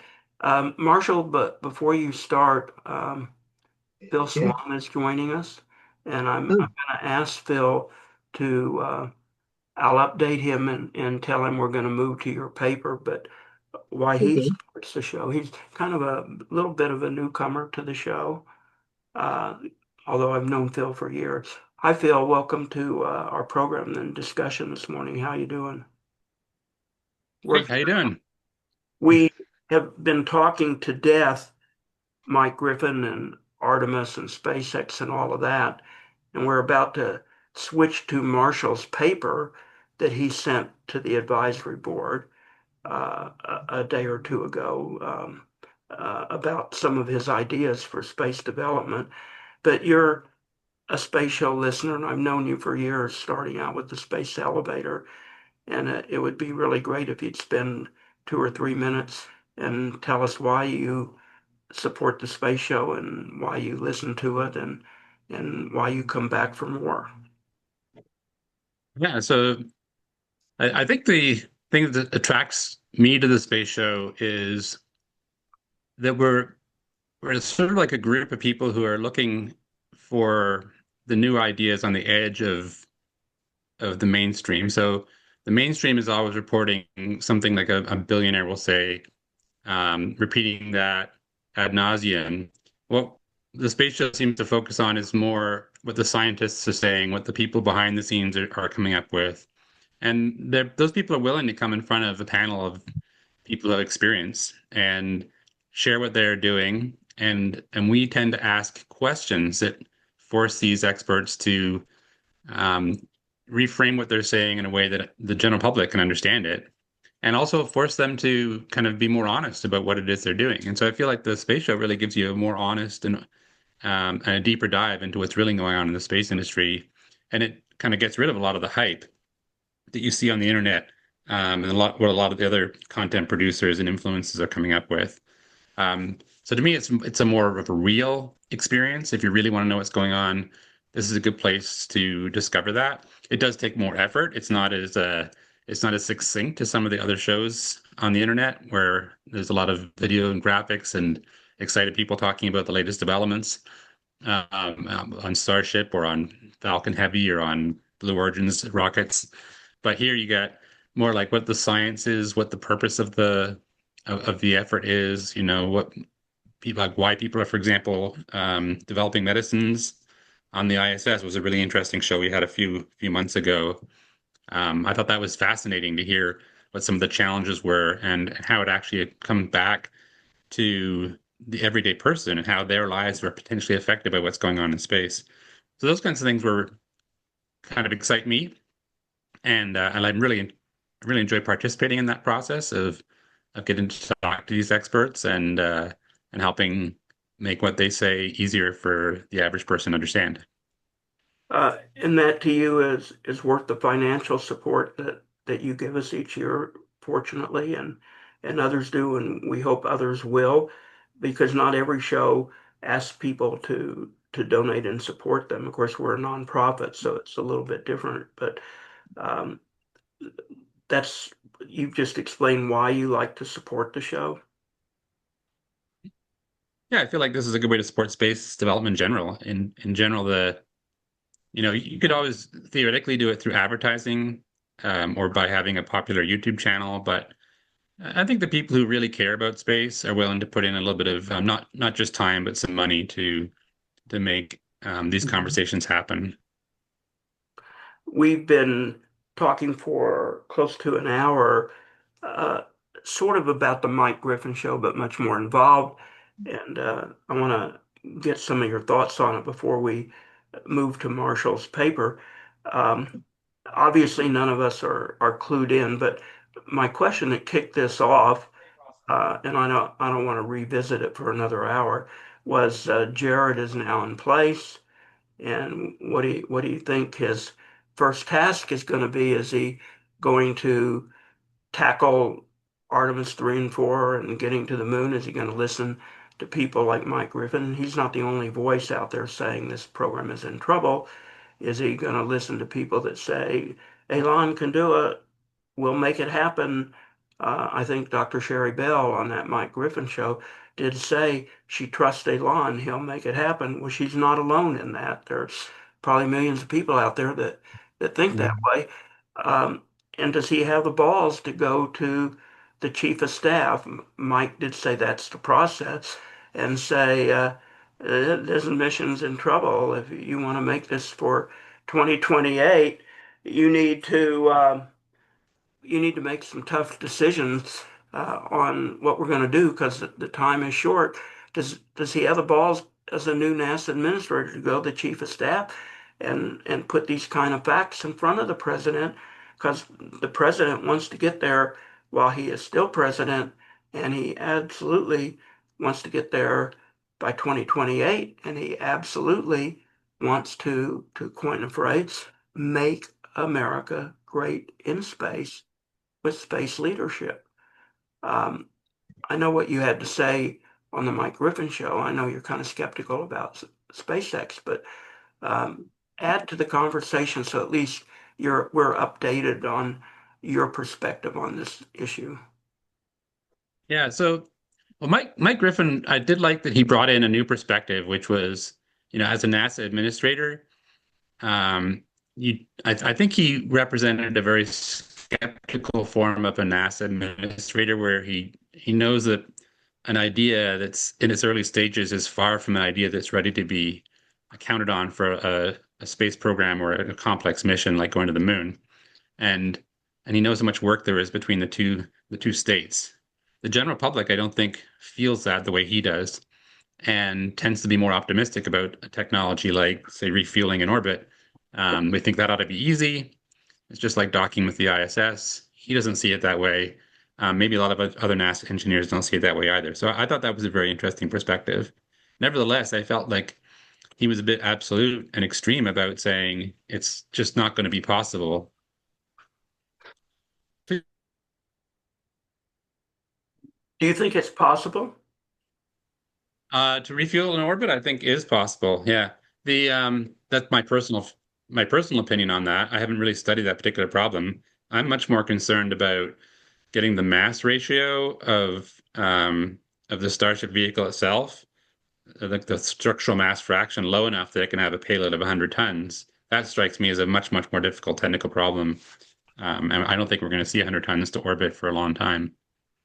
A: Marshall, but before you start, Phil
B: Yeah.
A: Swan is joining us, and I'm
B: Oh,
A: going to ask Phil to I'll update him and tell him we're going to move to your paper, but why he
B: okay.
A: supports the show. He's kind of a little bit of a newcomer to the show, uh, although I've known Phil for years. Hi, Phil. Welcome to our program and discussion this morning. How you doing?
E: Hey,
A: We're,
E: how you doing?
A: we have been talking to death, Mike Griffin and Artemis and SpaceX and all of that, and we're about to switch to Marshall's paper that he sent to the advisory board a day or two ago about some of his ideas for space development. But you're a space show listener, and I've known you for years, starting out with the space elevator. And it would be really great if you'd spend 2 or 3 minutes and tell us why you support the space show and why you listen to it and why you come back for more.
E: Yeah, so I think the thing that attracts me to the space show is that we're sort of like a group of people who are looking for the new ideas on the edge of the mainstream. So the mainstream is always reporting something like a billionaire will say, repeating that ad nauseum. What the space show seems to focus on is more what the scientists are saying, what the people behind the scenes are coming up with. And those people are willing to come in front of a panel of people who have experience and share what they're doing. And we tend to ask questions that force these experts to um, reframe what they're saying in a way that the general public can understand it, and also force them to kind of be more honest about what it is they're doing. And so I feel like the space show really gives you a more honest and a deeper dive into what's really going on in the space industry, and it kind of gets rid of a lot of the hype that you see on the internet, and what a lot of the other content producers and influencers are coming up with. So to me, it's a more of a real experience. If you really want to know what's going on, this is a good place to discover that. It does take more effort. It's not as succinct as some of the other shows on the internet where there's a lot of video and graphics and excited people talking about the latest developments on Starship or on Falcon Heavy or on Blue Origin's rockets. But here you get more like what the science is, what the purpose of of the effort is, what people like why people are, for example, developing medicines on the ISS was a really interesting show we had a few months ago. I thought that was fascinating to hear what some of the challenges were and how it actually come back to the everyday person and how their lives were potentially affected by what's going on in space. So those kinds of things were kind of excite me, and really enjoy participating in that process of getting to talk to these experts and helping make what they say easier for the average person to understand.
A: And that to you is worth the financial support that you give us each year, fortunately, and others do, and we hope others will, because not every show asks people to donate and support them. Of course, we're a nonprofit, so it's a little bit different, but um, that's you've just explained why you like to support the show.
E: Yeah, I feel like this is a good way to support space development in general. In general, you could always theoretically do it through advertising, or by having a popular YouTube channel, but I think the people who really care about space are willing to put in a little bit of not just time, but some money to make these conversations happen.
A: We've been talking for close to an hour, uh, sort of about the Mike Griffin show, but much more involved. And I want to get some of your thoughts on it before we move to Marshall's paper. Um, Obviously, none of us are clued in, but my question that kicked this off, and I don't want to revisit it for another hour, was Jared is now in place. And what do you think his first task is going to be? Is he going to tackle Artemis 3 and 4 and getting to the moon? Is he going to listen to people like Mike Griffin? He's not the only voice out there saying this program is in trouble. Is he going to listen to people that say Elon can do it? We'll make it happen. I think Dr. Sherry Bell on that Mike Griffin show did say she trusts Elon, he'll make it happen. Well, she's not alone in that. There's probably millions of people out there that think that
D: Mhm.
A: way. Um, and does he have the balls to go to the chief of staff? Mike did say that's the process, and say, this mission's in trouble. If you want to make this for 2028, you need to. You need to make some tough decisions on what we're going to do because the time is short. Does he have the balls as a new NASA administrator to go to the chief of staff and put these kind of facts in front of the president? Because the president wants to get there while he is still president, and he absolutely wants to get there by 2028, and he absolutely wants to coin a phrase, make America great in space with space leadership. Um, I know what you had to say on the Mike Griffin show. I know you're kind of skeptical about SpaceX, but um, add to the conversation so at least we're updated on your perspective on this issue.
E: Yeah, so well, Mike Griffin, I did like that he brought in a new perspective, which was, as a NASA administrator, um, I think he represented a very skeptical form of a NASA administrator, where he knows that an idea that's in its early stages is far from an idea that's ready to be counted on for a space program or a complex mission like going to the moon. And and he knows how much work there is between the two states. The general public, I don't think, feels that the way he does, and tends to be more optimistic about a technology like, say, refueling in orbit. We think that ought to be easy. It's just like docking with the ISS. He doesn't see it that way. Maybe a lot of other NASA engineers don't see it that way either. So I thought that was a very interesting perspective. Nevertheless, I felt like he was a bit absolute and extreme about saying it's just not going to be possible.
A: Do you think it's possible?
E: To refuel in orbit, I think is possible. Yeah. That's my personal opinion on that. I haven't really studied that particular problem. I'm much more concerned about getting the mass ratio of the Starship vehicle itself, like the structural mass fraction low enough that it can have a payload of 100 tons. That strikes me as a much, much more difficult technical problem. And I don't think we're going to see 100 tons to orbit for a long time.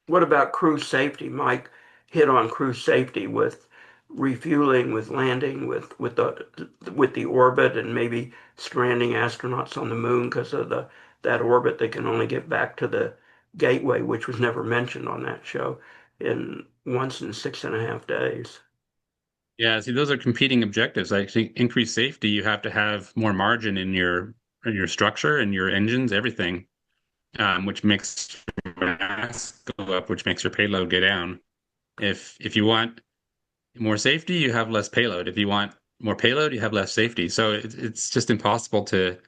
A: What about crew safety? Mike hit on crew safety with refueling, with landing, with the orbit, and maybe stranding astronauts on the moon because of the that orbit. They can only get back to the gateway, which was never mentioned on that show, in once in 6.5 days.
E: Yeah, see, those are competing objectives. I think increased safety, you have to have more margin in your structure and your engines, everything, which makes your mass go up, which makes your payload go down. If you want more safety, you have less payload. If you want more payload, you have less safety. So it's just impossible to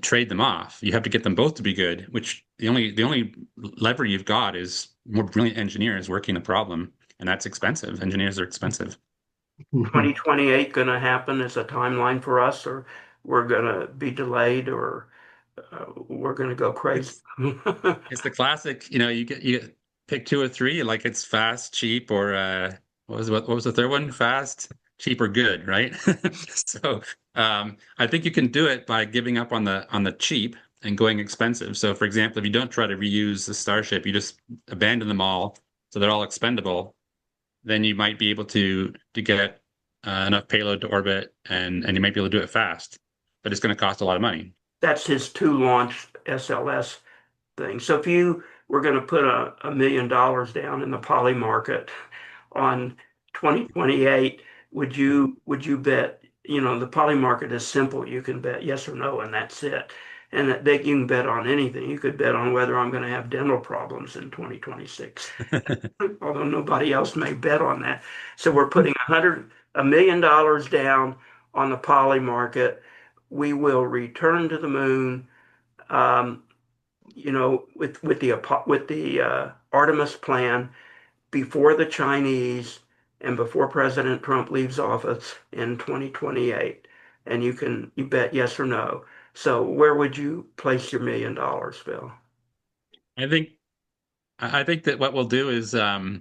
E: trade them off. You have to get them both to be good, which the only lever you've got is more brilliant engineers working the problem, and that's expensive. Engineers are expensive.
A: 2028 going to happen as a timeline for us, or we're going to be delayed, or we're going to go crazy?
E: It's it's the classic, you pick two or three, like it's fast, cheap, or what was the third one? Fast, cheap, or good, right? So I think you can do it by giving up on the cheap and going expensive. So for example, if you don't try to reuse the Starship, you just abandon them all, so they're all expendable, then you might be able to get enough payload to orbit, and you might be able to do it fast, but it's going to cost a lot of money.
A: That's his two launch SLS thing. So if you were going to put $1 million down in the poly market on 2028, would you bet, the poly market is simple. You can bet yes or no, and that's it. And that you can bet on anything. You could bet on whether I'm going to have dental problems in 2026, although nobody else may bet on that. So we're putting $1 million down on the poly market. We will return to the moon. Um, with the Artemis plan before the Chinese and before President Trump leaves office in 2028. And you bet yes or no. So where would you place your $1 million, Phil?
E: I think I think that what we'll do is I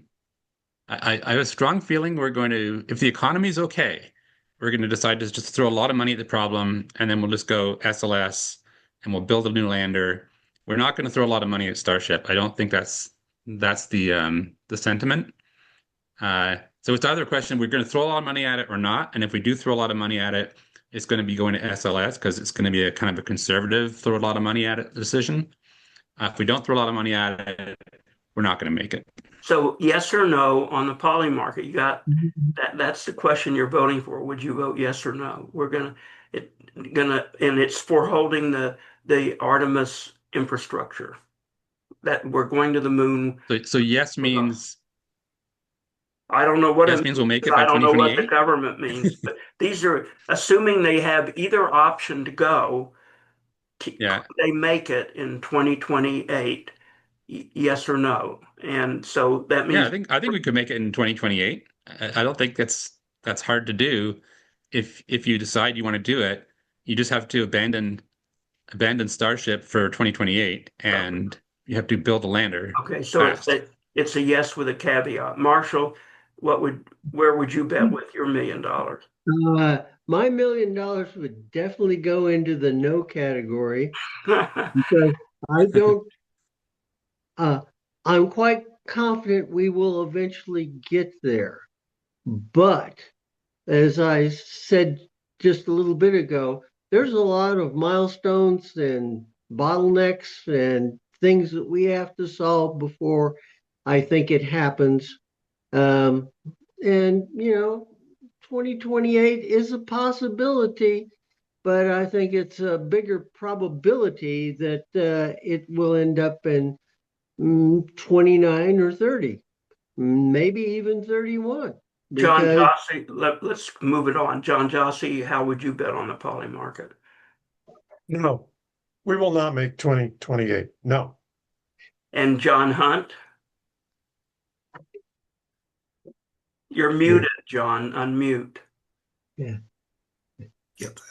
E: have a strong feeling we're going to, if the economy's okay, we're going to decide to just throw a lot of money at the problem, and then we'll just go SLS and we'll build a new lander. We're not going to throw a lot of money at Starship. I don't think that's the sentiment. So it's either a question we're going to throw a lot of money at it or not. And if we do throw a lot of money at it, it's going to be going to SLS because it's going to be a kind of a conservative throw a lot of money at it decision. If we don't throw a lot of money at it, we're not going to make it.
A: So yes or no on the poly market. You got that's the question you're voting for. Would you vote yes or no? And it's for holding the Artemis infrastructure, that we're going to the moon.
E: So
A: I don't know what it
E: yes means
A: means
E: we'll make
A: because
E: it
A: I
E: by
A: don't know what the
E: 2028.
A: government means. But these are assuming they have either option to go. Could
E: Yeah.
A: they make it in 2028? Yes or no? And so that
E: Yeah,
A: means
E: I think we could make it in 2028. I don't think that's hard to do. If you decide you want to do it, you just have to abandon Starship for 2028, and you have to build a lander
A: okay. So
E: fast.
A: it's a yes with a caveat. Marshall, where would you bet with your $1 million?
B: My $1 million would definitely go into the no category because I don't, uh, I'm quite confident we will eventually get there. But as I said just a little bit ago, there's a lot of milestones and bottlenecks and things that we have to solve before I think it happens. Um, and, 2028 is a possibility, but I think it's a bigger probability that it will end up in 29 or 30, maybe even 31,
A: John
B: because
A: Jossy, let's move it on. John Jossy, how would you bet on the poly market?
D: No, we will not make 2028. No.
A: And John Hunt, You're muted, John. Unmute.
B: Yeah.
C: Get that.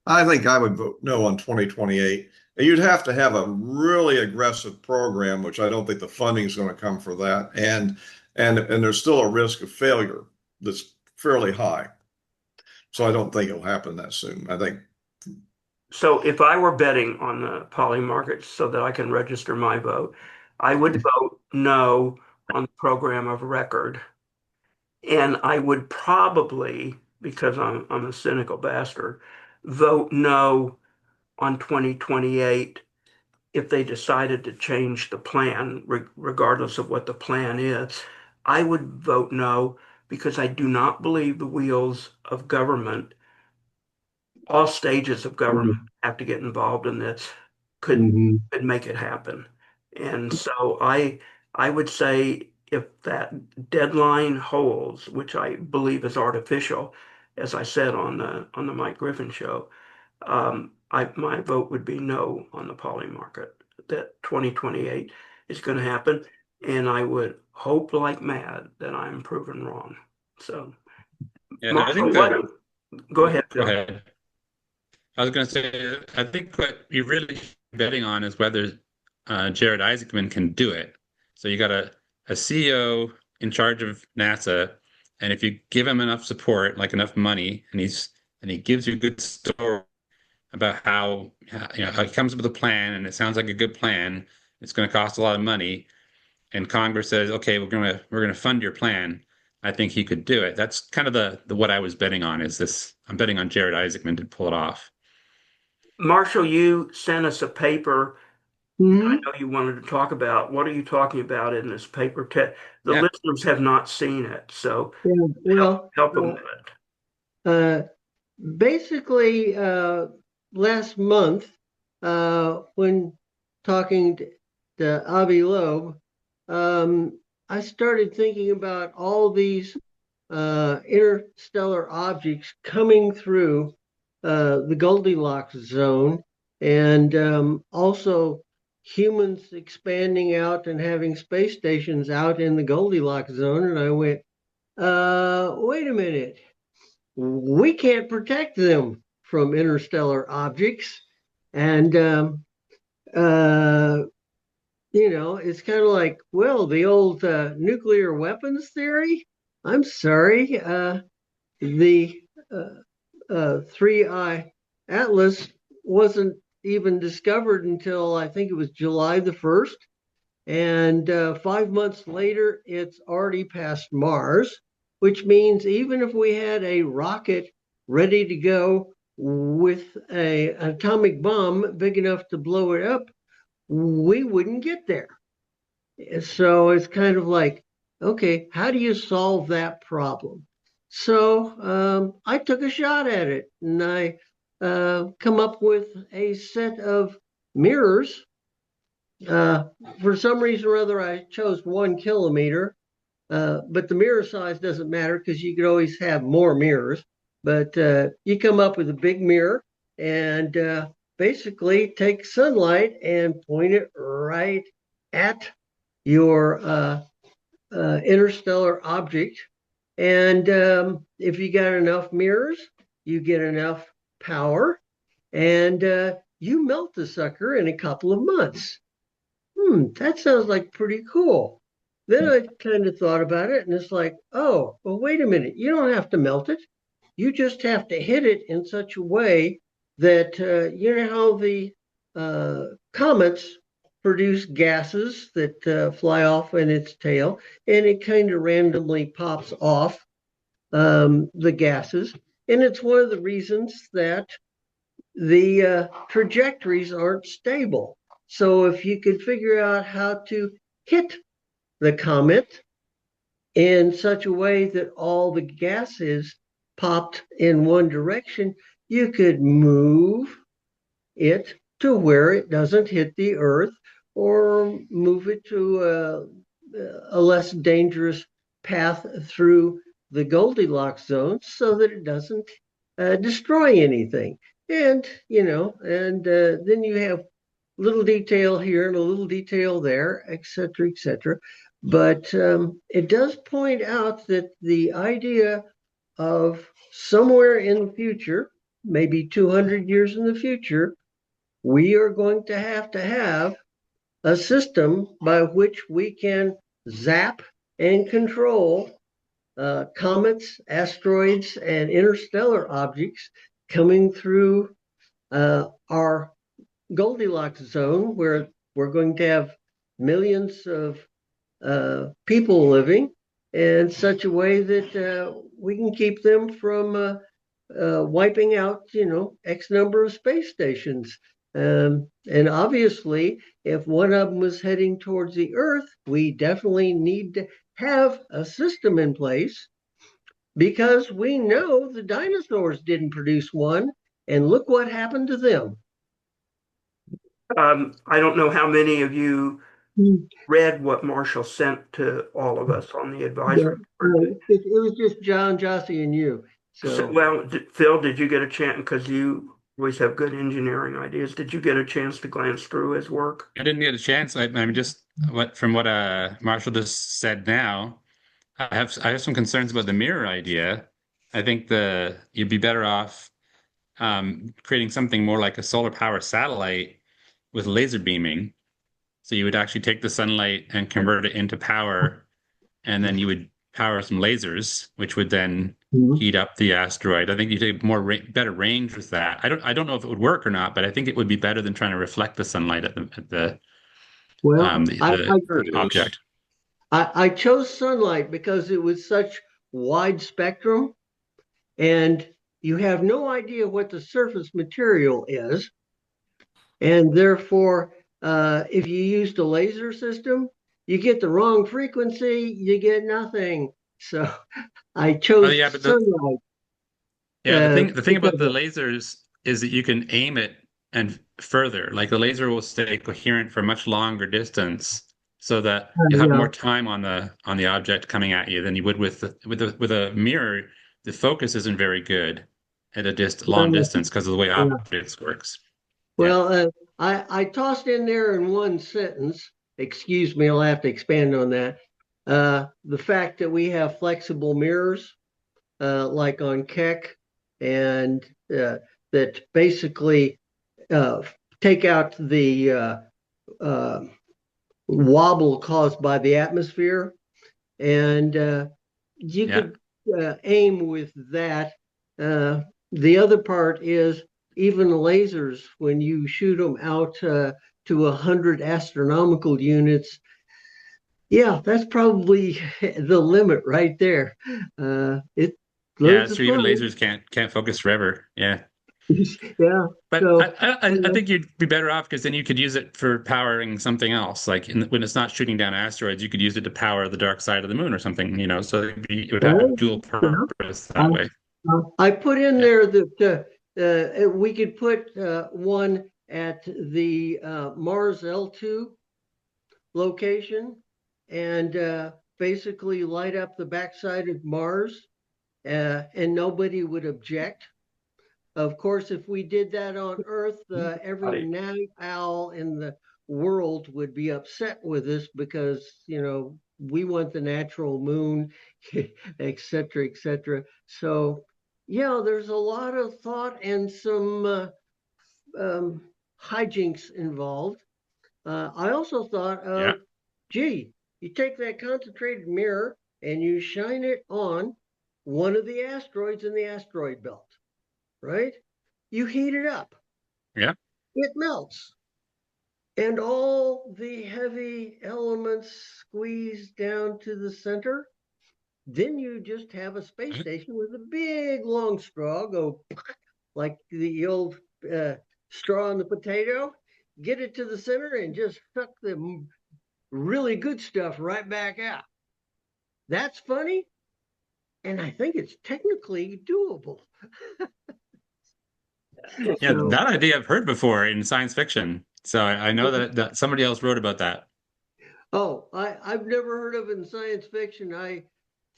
C: I think I would vote no on 2028. And you'd have to have a really aggressive program, which I don't think the funding is going to come for that. And there's still a risk of failure that's fairly high. So I don't think it'll happen that soon. I think
A: So if I were betting on the poly market so that I can register my vote, I would vote no on the program of record. And I would probably, because I'm a cynical bastard, vote no on 2028 if they decided to change the plan, regardless of what the plan is. I would vote no because I do not believe the wheels of government, all stages of government have to get involved in this, could
B: Mhm.
A: could make it happen. And so I would say if that deadline holds, which I believe is artificial, as I said on the Mike Griffin show, my vote would be no on the poly market. That 2028 is going to happen, and I would hope like mad that I'm proven wrong. So,
E: Yeah, I
A: Marshall,
E: think
A: what?
E: that,
A: Go ahead,
E: go
A: John.
E: ahead. I was going to say, I think what you're really betting on is whether Jared Isaacman can do it. So you got a CEO in charge of NASA, and if you give him enough support, like enough money, and he gives you a good story about how he comes up with a plan, and it sounds like a good plan. It's going to cost a lot of money, and Congress says, "Okay, we're gonna fund your plan." I think he could do it. That's kind of the what I was betting on is this. I'm betting on Jared Isaacman to pull it off.
A: Marshall, you sent us a paper I
B: Mhm.
A: know you wanted to talk about. What are you talking about in this paper? The
E: Yeah.
A: listeners have not seen it, so
B: Yeah. Well,
A: help them with it.
B: uh, basically, last month, when talking to Avi Loeb, I started thinking about all these interstellar objects coming through the Goldilocks zone, and also humans expanding out and having space stations out in the Goldilocks zone. And I went, wait a minute, we can't protect them from interstellar objects. And, uh, it's kind of like, well, the old nuclear weapons theory. I'm sorry. The 3I Atlas wasn't even discovered until I think it was July the 1st. And 5 months later, it's already past Mars, which means even if we had a rocket ready to go with an atomic bomb big enough to blow it up, we wouldn't get there. So it's kind of like, okay, how do you solve that problem? So I took a shot at it, and I come up with a set of mirrors. Uh, for some reason or other, I chose 1 kilometer, but the mirror size doesn't matter because you could always have more mirrors. But you come up with a big mirror and basically take sunlight and point it right at your interstellar object. And if you got enough mirrors, you get enough power, and you melt the sucker in a couple of months. That sounds like pretty cool. Then I kind of thought about it, and it's like, oh, well, wait a minute. You don't have to melt it. You just have to hit it in such a way that you know how the comets produce gases that fly off in its tail, and it kind of randomly pops off the gases. And it's one of the reasons that the trajectories aren't stable. So if you could figure out how to hit the comet in such a way that all the gases popped in one direction, you could move it to where it doesn't hit the earth or move it to a less dangerous path through the Goldilocks zone so that it doesn't destroy anything. And, then you have little detail here and a little detail there, et cetera, et cetera. But it does point out that the idea of somewhere in the future, maybe 200 years in the future, we are going to have a system by which we can zap and control comets, asteroids, and interstellar objects coming through our Goldilocks zone, where we're going to have millions of people living in such a way that we can keep them from wiping out, X number of space stations. And obviously, if one of them was heading towards the Earth, we definitely need to have a system in place because we know the dinosaurs didn't produce one. And look what happened to them.
A: I don't know how many of you
B: Hmm.
A: read what Marshall sent to all of us on the
B: Yeah,
A: advisory board.
B: it was just John, Jossy, and you. So,
A: Well, Phil, did you get a chance? Because you always have good engineering ideas. Did you get a chance to glance through his work?
E: I didn't get a chance. I'm just what Marshall just said now. I have some concerns about the mirror idea. I think the you'd be better off creating something more like a solar power satellite with laser beaming. So you would actually take the sunlight and convert it into power, and then you would power some lasers, which would then
B: mhm.
E: heat up the asteroid. I think you'd have better range with that. I don't know if it would work or not, but I think it would be better than trying to reflect the sunlight
B: Well,
E: the
C: There it is.
E: object.
B: I chose sunlight because it was such wide spectrum, and you have no idea what the surface material is. And therefore, if you used a laser system, you get the wrong frequency, you get nothing. So I
E: Oh
B: chose
E: yeah, but
B: sunlight
E: the thing about
B: because
E: the
B: of,
E: lasers is that you can aim it and further. Like the laser will stay coherent for a much longer distance, so that you'll have
B: yeah,
E: more time on the object coming at you than you would with a mirror. The focus isn't very good at a long
B: well,
E: distance because of the way
B: yeah.
E: optics works. Yeah,
B: Well, I tossed in there in one sentence. Excuse me, I'll have to expand on that. The fact that we have flexible mirrors, like on Keck, and that basically uh, take out the uh, wobble caused by the atmosphere, and you
E: yeah,
B: could aim with that. Uh, the other part is even lasers, when you shoot them out to 100 astronomical units, yeah, that's probably the limit right there. It
E: yeah.
B: loads of
E: So even
B: fun.
E: lasers can't focus forever. Yeah.
B: Yeah.
E: But
B: So,
E: I think you'd be better off because then you could use it for powering something else. Like when it's not shooting down asteroids, you could use it to power the dark side of the moon or something, so it would have
B: well,
E: dual
B: yeah,
E: purpose
B: I,
E: that way.
B: I put in
E: Yeah.
B: there that we could put one at the Mars L2 location and basically light up the backside of Mars, and nobody would object. Of course, if we did that on Earth, every
A: Buddy.
B: night owl in the world would be upset with us because, we want the natural moon, et cetera, et cetera. So, yeah, there's a lot of thought and some um, hijinks involved. I also thought
E: Yeah.
B: of, gee, you take that concentrated mirror and you shine it on one of the asteroids in the asteroid belt, right? You heat it up,
E: Yeah.
B: it melts, and all the heavy elements squeeze down to the center. Then you just have a space station with a big long straw go like the old uh, straw in the potato, get it to the center and just suck the really good stuff right back out. That's funny, and I think it's technically doable.
E: Yeah.
B: So,
E: That idea I've heard before in science fiction. So I know that somebody else wrote about that.
B: oh, I've never heard of it in science fiction. I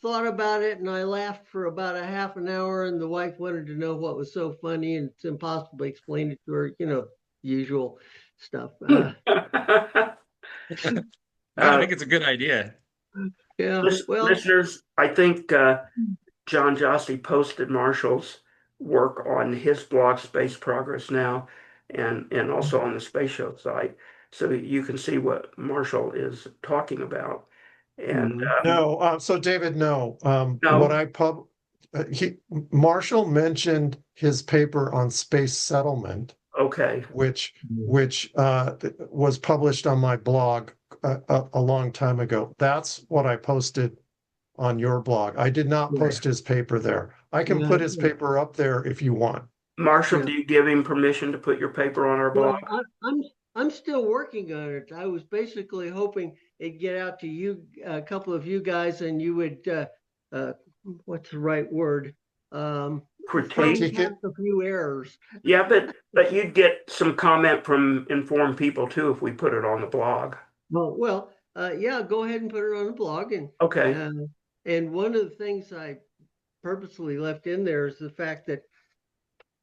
B: thought about it and I laughed for about a half an hour, and the wife wanted to know what was so funny, and it's impossible to explain it to her, usual stuff.
E: No, I
A: Uh,
E: think it's a good idea.
B: Yeah. Well,
A: Listeners, I think John Jossy posted Marshall's work on his blog Space Progress Now and also on the Space Show site. So you can see what Marshall is talking about. And
B: mhm.
D: No, so David, no. What
A: no,
D: I he Marshall mentioned his paper on space settlement,
A: okay,
D: which was published on my blog a long time ago. That's what I posted on your blog. I did not
B: Yeah.
D: post his paper there. I can
B: Yeah.
D: put his paper up there if you want.
A: Marshall,
B: Yeah.
A: do you give him permission to put your paper on our blog?
B: Well, I'm still working on it. I was basically hoping it'd get out to you, a couple of you guys, and you would uh, what's the right word? Find
A: Critique?
D: Critique
B: past
D: it.
B: a few errors.
A: Yeah, but you'd get some comment from informed people too if we put it on the blog.
B: Yeah, go ahead and put it on the blog,
A: Okay.
B: uh, and one of the things I purposely left in there is the fact that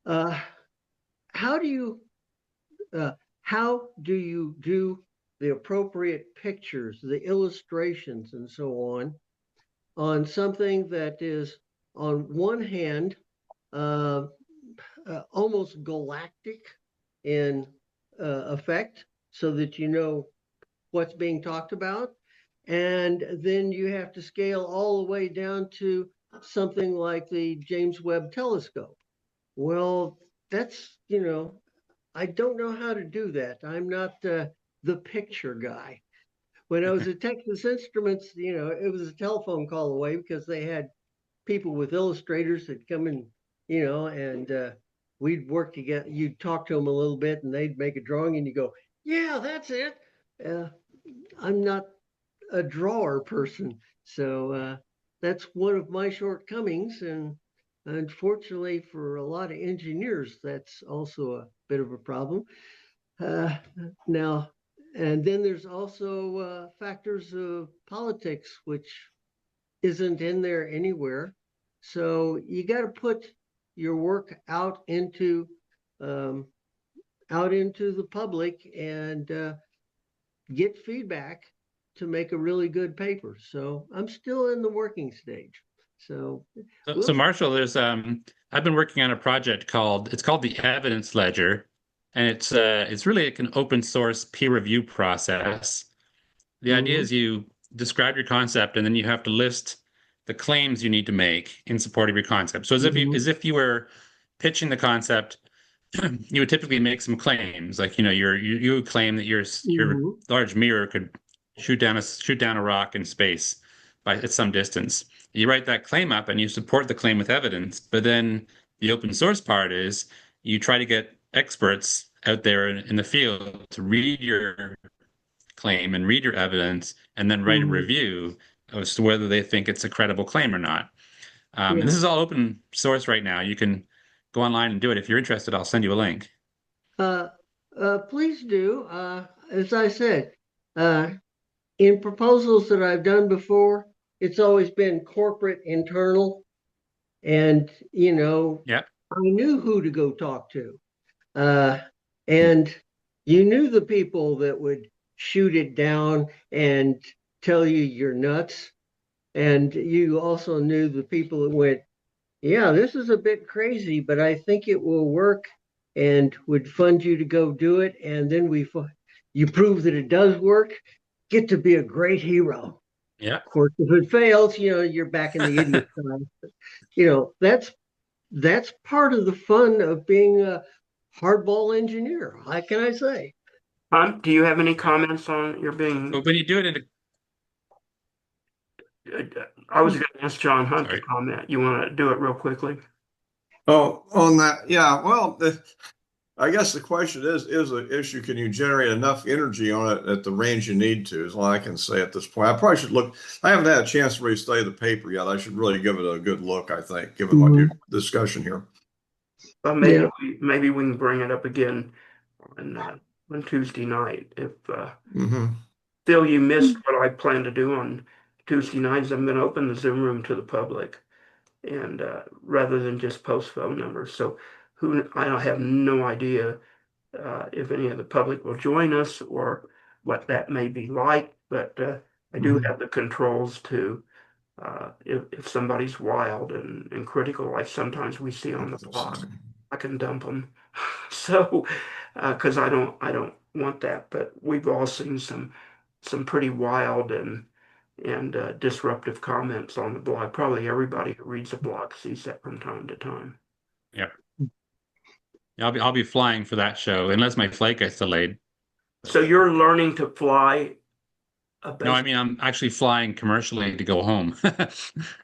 B: uh, how do you uh, how do you do the appropriate pictures, the illustrations, and so on something that is, on one hand, uh, almost galactic in effect, so that you know what's being talked about. And then you have to scale all the way down to something like the James Webb Telescope. Well, I don't know how to do that. I'm not the picture guy. When I was at Texas Instruments, it was a telephone call away because they had people with illustrators that come in, and we'd work together. You'd talk to them a little bit and they'd make a drawing and you go, yeah, that's it. Uh, I'm not a drawer person. So that's one of my shortcomings. And unfortunately, for a lot of engineers, that's also a bit of a problem. Uh, now, and then there's also factors of politics, which isn't in there anywhere. So you got to put your work um, out into the public and get feedback to make a really good paper. So I'm still in the working stage. So
E: So
B: we'll.
E: Marshall, there's I've been working on a project called the Evidence Ledger, and it's really like an open source peer review process. The idea
B: Mhm,
E: is you describe your concept and then you have to list the claims you need to make in support of your concept. So
B: mhm,
E: as if you were pitching the concept, you would typically make some claims, like you would claim that your
B: mhm,
E: large mirror could shoot down a rock in space by at some distance. You write that claim up and you support the claim with evidence, but then the open source part is you try to get experts out there in the field to read your claim and read your evidence and then write a
B: mhm.
E: review as to whether they think it's a credible claim or not. And this
B: Yeah.
E: is all open source right now. You can go online and do it. If you're interested, I'll send you a link.
B: Uh, Please do. As I said, uh, in proposals that I've done before, it's always been corporate internal, and
E: Yeah.
B: I knew who to go talk to. Uh, and you knew the people that would shoot it down and tell you you're nuts. And you also knew the people that went, yeah, this is a bit crazy, but I think it will work, and would fund you to go do it. And then you prove that it does work, get to be a great hero.
E: Yeah.
B: Of course, if it fails, you're back in the idiot side. That's part of the fun of being a hardball engineer. How can I say?
A: Do you have any comments on your being?
E: But when you do it in a,
A: I was going to ask John Hunt to
E: sorry.
A: comment. You want to do it real quickly?
C: Oh, on that, yeah. Well, I guess the question is the issue, can you generate enough energy on it at the range you need to, is all I can say at this point. I probably should look, I haven't had a chance to really study the paper yet. I should really give it a good look, I think, given what
B: Mhm.
C: you discussion here.
A: Well,
B: Yeah.
A: maybe we can bring it up again on Tuesday night. If
C: Hmm.
A: Phil, you missed what I plan to do on Tuesday nights, I'm going to open the Zoom room to the public, and rather than just post phone numbers. So I don't have no idea if any of the public will join us or what that may be like. But I do have the controls to if somebody's wild and critical, like sometimes we see on the block, I can dump them. So, because I don't want that. But we've all seen some pretty wild and disruptive comments on the blog. Probably everybody who reads a blog sees that from time to time.
E: Yeah. I'll be flying for that show unless my flight gets delayed.
A: So you're learning to fly a
E: No, I
A: base.
E: mean I'm actually flying commercially to go home.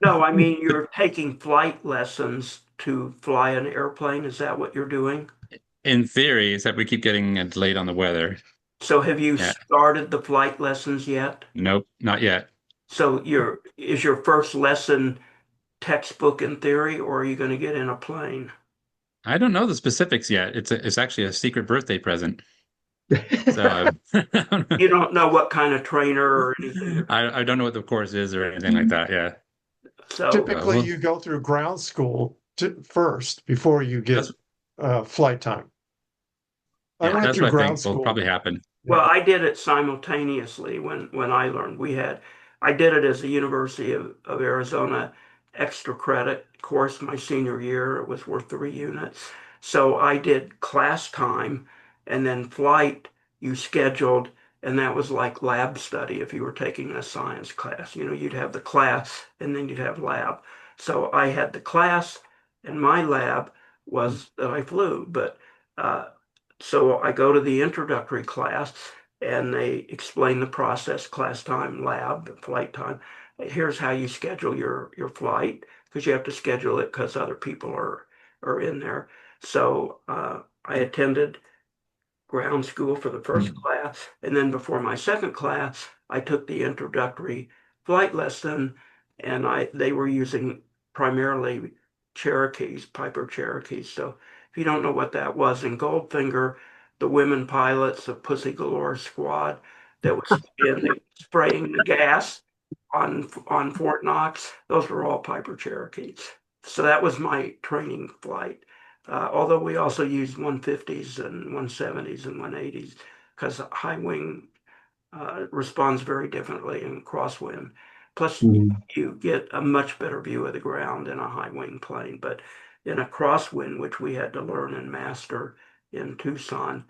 A: No, I mean you're taking flight lessons to fly an airplane. Is that what you're doing?
E: In theory, except we keep getting delayed on the weather.
A: So have you
E: Yeah.
A: started the flight lessons yet?
E: Nope, not yet.
A: So is your first lesson textbook in theory, or are you going to get in a plane?
E: I don't know the specifics yet. It's actually a secret birthday present. So
A: You don't know what kind of trainer or anything.
E: I don't know what the course is or anything like that. Yeah.
A: So
D: Typically, you go through ground school first before you
E: That's
D: get flight time. I
E: yeah,
D: went
E: that's
D: through
E: what I
D: ground
E: think will
D: school.
E: probably happen.
A: well,
D: Yeah.
A: I did it simultaneously when I learned. I did it as a University of Arizona extra credit course my senior year. It was worth 3 units. So I did class time and then flight you scheduled, and that was like lab study if you were taking a science class. You'd have the class and then you'd have lab. So I had the class and my lab was that I flew, but uh, so I go to the introductory class and they explain the process, class time, lab, flight time. Here's how you schedule your flight because you have to schedule it because other people are in there. So I attended ground school for the first class, and then before my second class, I took the introductory flight lesson, and I they were using primarily Cherokees, Piper Cherokees. So if you don't know what that was, in Goldfinger, the women pilots of Pussy Galore Squad that was spraying the gas on Fort Knox, those were all Piper Cherokees. So that was my training flight. Although we also used 150s and 170s and 180s because high wing responds very differently in crosswind. Plus,
B: Mhm.
A: you get a much better view of the ground in a high wing plane. But in a crosswind, which we had to learn and master in Tucson,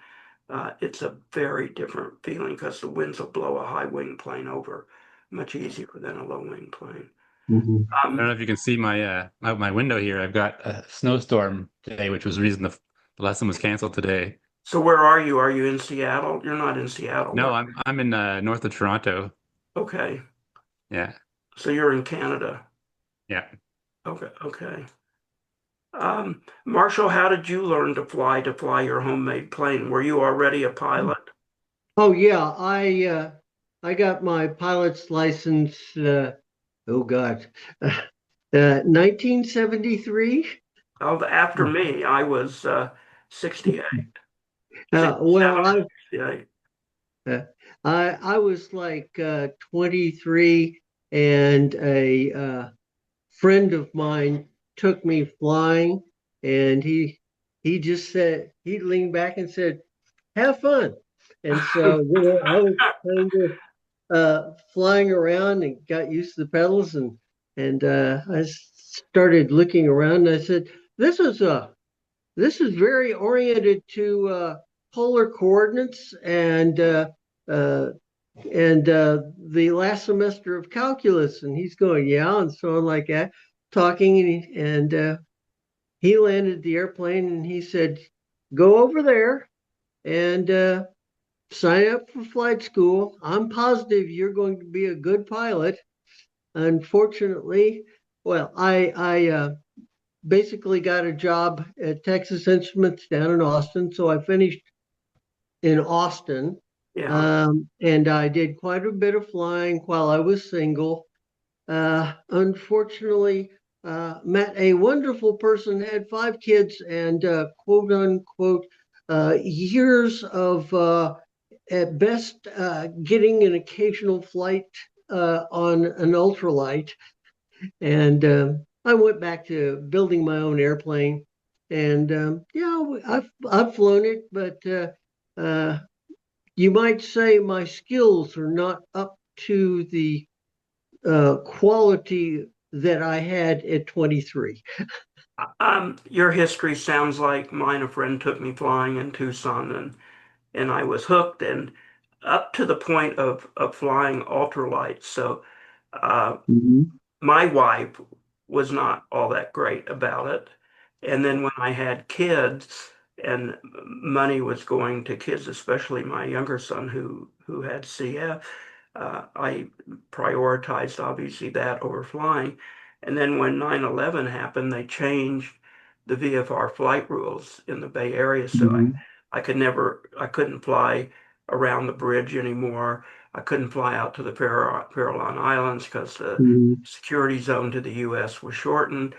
A: it's a very different feeling because the winds will blow a high wing plane over much easier than a low wing plane.
B: Mhm.
E: I don't
A: Um,
E: know if you can see my out my window here. I've got a snowstorm today, which was the reason the lesson was canceled today.
A: so where are you? Are you in Seattle? You're not in Seattle.
E: No,
A: Where?
E: I'm in north of Toronto.
A: Okay.
E: Yeah,
A: So you're in Canada.
E: yeah.
A: Okay. Okay. Marshall, how did you learn to fly your homemade plane? Were you already a pilot?
B: Oh yeah, I got my pilot's license. Oh God, 1973.
A: Oh, after me, I was 68,
B: Well,
A: 67 or 68.
B: uh, I was like 23, and a friend of mine took me flying, and he just said he leaned back and said, "Have fun." And so I was kind of flying around and got used to the pedals, and I started looking around. And I said, "This is this is very oriented to polar coordinates uh, and the last semester of calculus." And he's going, "Yeah," and so on like that, talking, and he landed the airplane, and he said, "Go over there and sign up for flight school. I'm positive you're going to be a good pilot." Unfortunately, well, I basically got a job at Texas Instruments down in Austin, so I finished in Austin,
A: Yeah.
B: and I did quite a bit of flying while I was single. Unfortunately, met a wonderful person, had 5 kids, and quote unquote years of at best getting an occasional flight on an ultralight. And I went back to building my own airplane. And yeah, I've flown it, but uh, you might say my skills are not up to the quality that I had at 23.
A: Your history sounds like mine. A friend took me flying in Tucson, and I was hooked, and up to the point of flying ultralights. So uh,
B: Mhm.
A: my wife was not all that great about it. And then when I had kids and money was going to kids, especially my younger son who had CF, I prioritized obviously that over flying. And then when 9/11 happened, they changed the VFR flight rules in the Bay Area. So
B: Mhm.
A: I couldn't fly around the bridge anymore. I couldn't fly out to the Farallon Islands because the
B: Mhm.
A: security zone to the U.S. was shortened.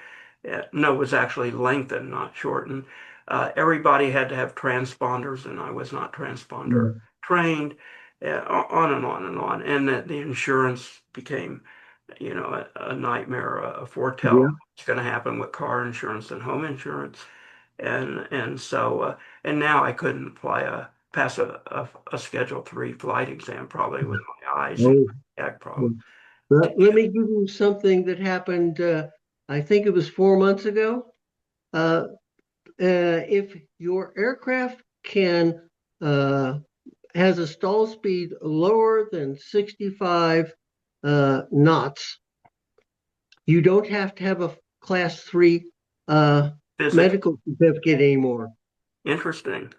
A: No, it was actually lengthened, not shortened. Everybody had to have transponders, and I was not transponder
B: Mhm.
A: trained. On and on and on. And the insurance became, a nightmare, a foretell of
B: Yeah.
A: what's going to happen with car insurance and home insurance. And so and now I couldn't pass a Schedule 3 flight exam probably with my eyes and
B: Oh,
A: my back
B: yeah.
A: problem.
B: Let me give you something that happened. I think it was 4 months ago. Uh, if your aircraft can has a stall speed lower than 65 knots, you don't have to have a class 3 uh,
A: Physics,
B: medical certificate anymore.
A: interesting.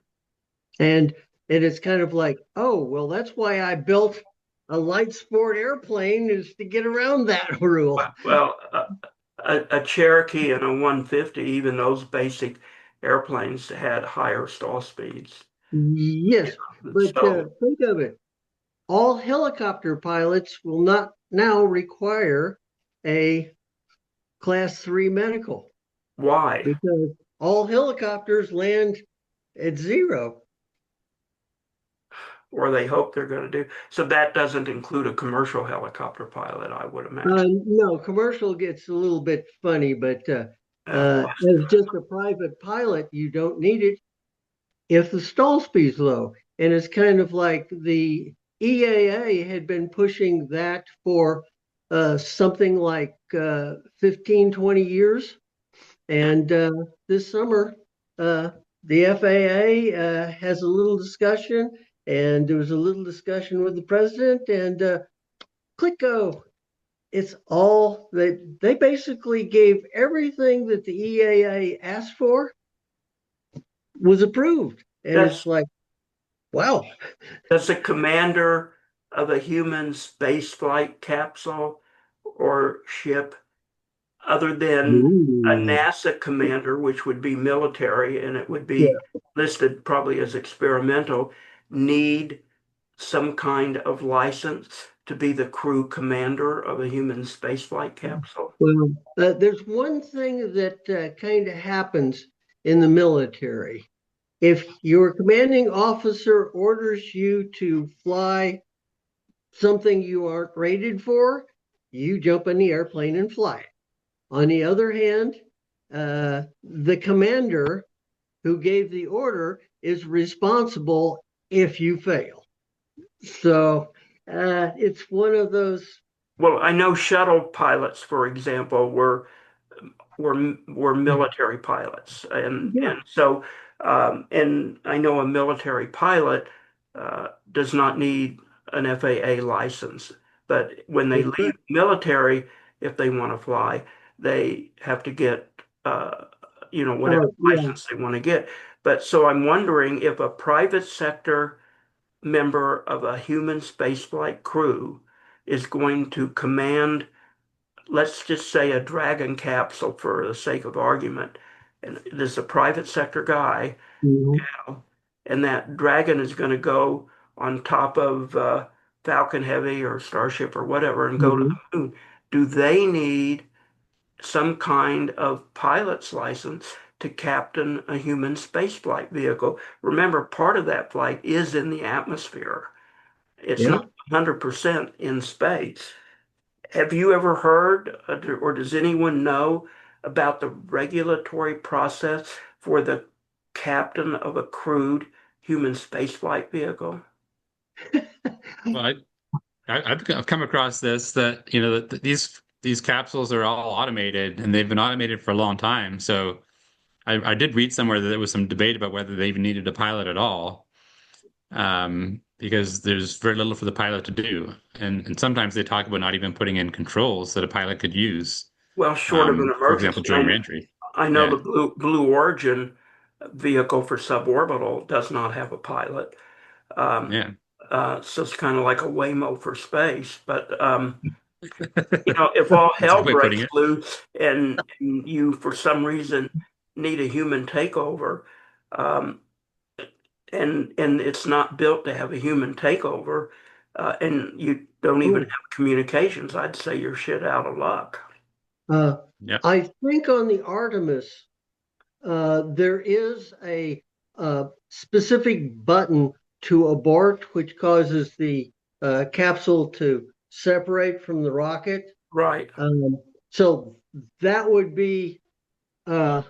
B: And it's kind of like, oh, well, that's why I built a light sport airplane is to get around that rule.
A: Well, a Cherokee and a 150, even those basic airplanes had higher stall speeds.
B: Yes, but
A: So
B: think of it. All helicopter pilots will not now require a class 3 medical
A: why?
B: because all helicopters land at zero.
A: Or they hope they're going to do. So that doesn't include a commercial helicopter pilot, I would imagine.
B: No, commercial gets a little bit funny, but
A: Busted.
B: as just a private pilot, you don't need it if the stall speed's low. And it's kind of like the EAA had been pushing that for something like 15, 20 years. And this summer, uh, the FAA has a little discussion, and there was a little discussion with the president, and clicko. It's all that they basically gave everything that the EAA asked for was approved. And it's
A: That's
B: like, wow.
A: Does the commander of a human spaceflight capsule or ship, other than a
B: Ooh.
A: NASA commander, which would be military and it would
B: Yeah.
A: be listed probably as experimental, need some kind of license to be the crew commander of a human spaceflight capsule?
B: Well, there's one thing that kind of happens in the military. If your commanding officer orders you to fly something you aren't rated for, you jump in the airplane and fly it. On the other hand, the commander who gave the order is responsible if you fail. So it's one of those.
A: Well, I know shuttle pilots, for example, were military pilots,
B: Yeah.
A: and so and I know a military pilot does not need an FAA license, but when they
B: That's
A: leave
B: correct.
A: military, if they want to fly, they have to get whatever
B: Yeah.
A: license they want to get. But so I'm wondering if a private sector member of a human spaceflight crew is going to command, let's just say, a Dragon capsule for the sake of argument, and there's a private sector guy,
B: Mhm.
A: and that Dragon is going to go on top of Falcon Heavy or Starship or whatever and go to
B: Mhm.
A: the moon. Do they need some kind of pilot's license to captain a human spaceflight vehicle? Remember, part of that flight is in the atmosphere. It's not
B: Yeah.
A: 100% in space. Have you ever heard, or does anyone know about the regulatory process for the captain of a crewed human spaceflight vehicle?
E: Well, I've come across this that that these capsules are all automated and they've been automated for a long time. So I did read somewhere that there was some debate about whether they even needed a pilot at all, because there's very little for the pilot to do, and sometimes they talk about not even putting in controls that a pilot could use,
A: Well, short of an
E: for example,
A: emergency,
E: during reentry.
A: I know the
E: Yeah,
A: Blue Origin vehicle for suborbital does not have a pilot. Um,
E: yeah.
A: so it's kind of like a Waymo for space. But if all
E: That's a
A: hell
E: good way of putting
A: breaks
E: it.
A: loose and you, for some reason, need a human takeover, um, and it's not built to have a human takeover, and you don't even
B: Oh,
A: have communications, I'd say you're shit out of luck.
B: uh,
E: Yeah.
B: I think on the Artemis, there is a specific button to abort, which causes the capsule to separate from the rocket.
A: Right.
B: So that would be uh,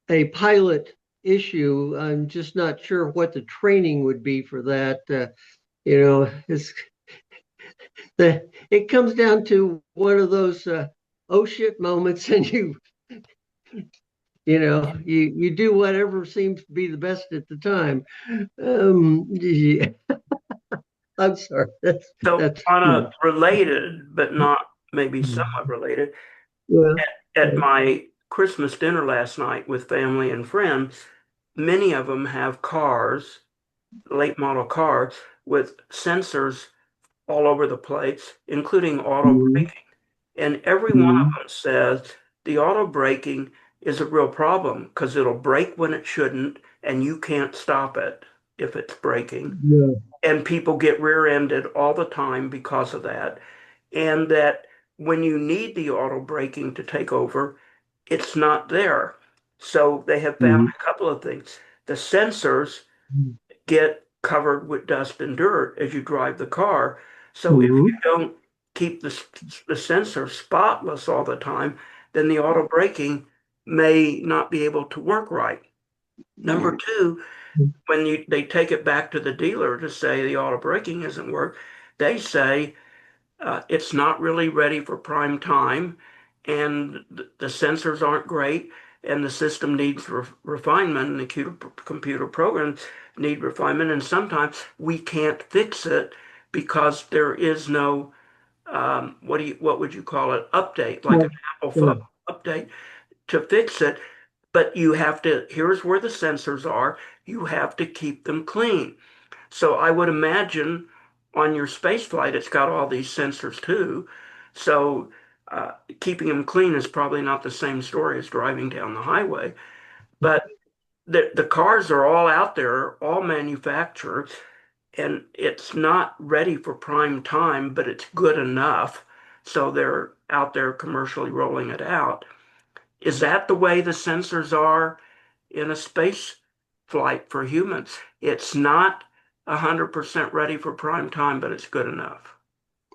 B: a pilot issue. I'm just not sure what the training would be for that. It's it comes down to one of those oh shit moments, and you do whatever seems to be the best at the time. Yeah, I'm sorry.
A: So
B: That's
A: on a related, but not maybe somewhat
B: yeah,
A: related,
B: yeah.
A: at my Christmas dinner last night with family and friends, many of them have cars, late model cars, with sensors all over the place, including auto
B: Mhm,
A: braking. And every one of
B: mhm,
A: them says the auto braking is a real problem because it'll brake when it shouldn't, and you can't stop it if it's braking.
B: yeah,
A: And people get rear-ended all the time because of that. And that when you need the auto braking to take over, it's not there. So they have found
B: mhm,
A: a couple of things. The sensors
B: mhm,
A: get covered with dust and dirt as you drive the car. So if you
B: mhm,
A: don't keep the sensor spotless all the time, then the auto braking may not be able to work right. Number two, when they take it back to the dealer to say the auto braking isn't work, they say it's not really ready for prime time, and the sensors aren't great, and the system needs refinement, and the computer programs need refinement, and sometimes we can't fix it because there is no what would you call it, update, like
B: yeah,
A: an Apple phone
B: yeah,
A: update to fix it. But you have to, here's where the sensors are. You have to keep them clean. So I would imagine on your space flight, it's got all these sensors too. So uh, keeping them clean is probably not the same story as driving down the highway. But the cars are all out there, all manufactured, and it's not ready for prime time, but it's good enough. So they're out there commercially rolling it out. Is that the way the sensors are in a space flight for humans? It's not 100% ready for prime time, but it's good enough.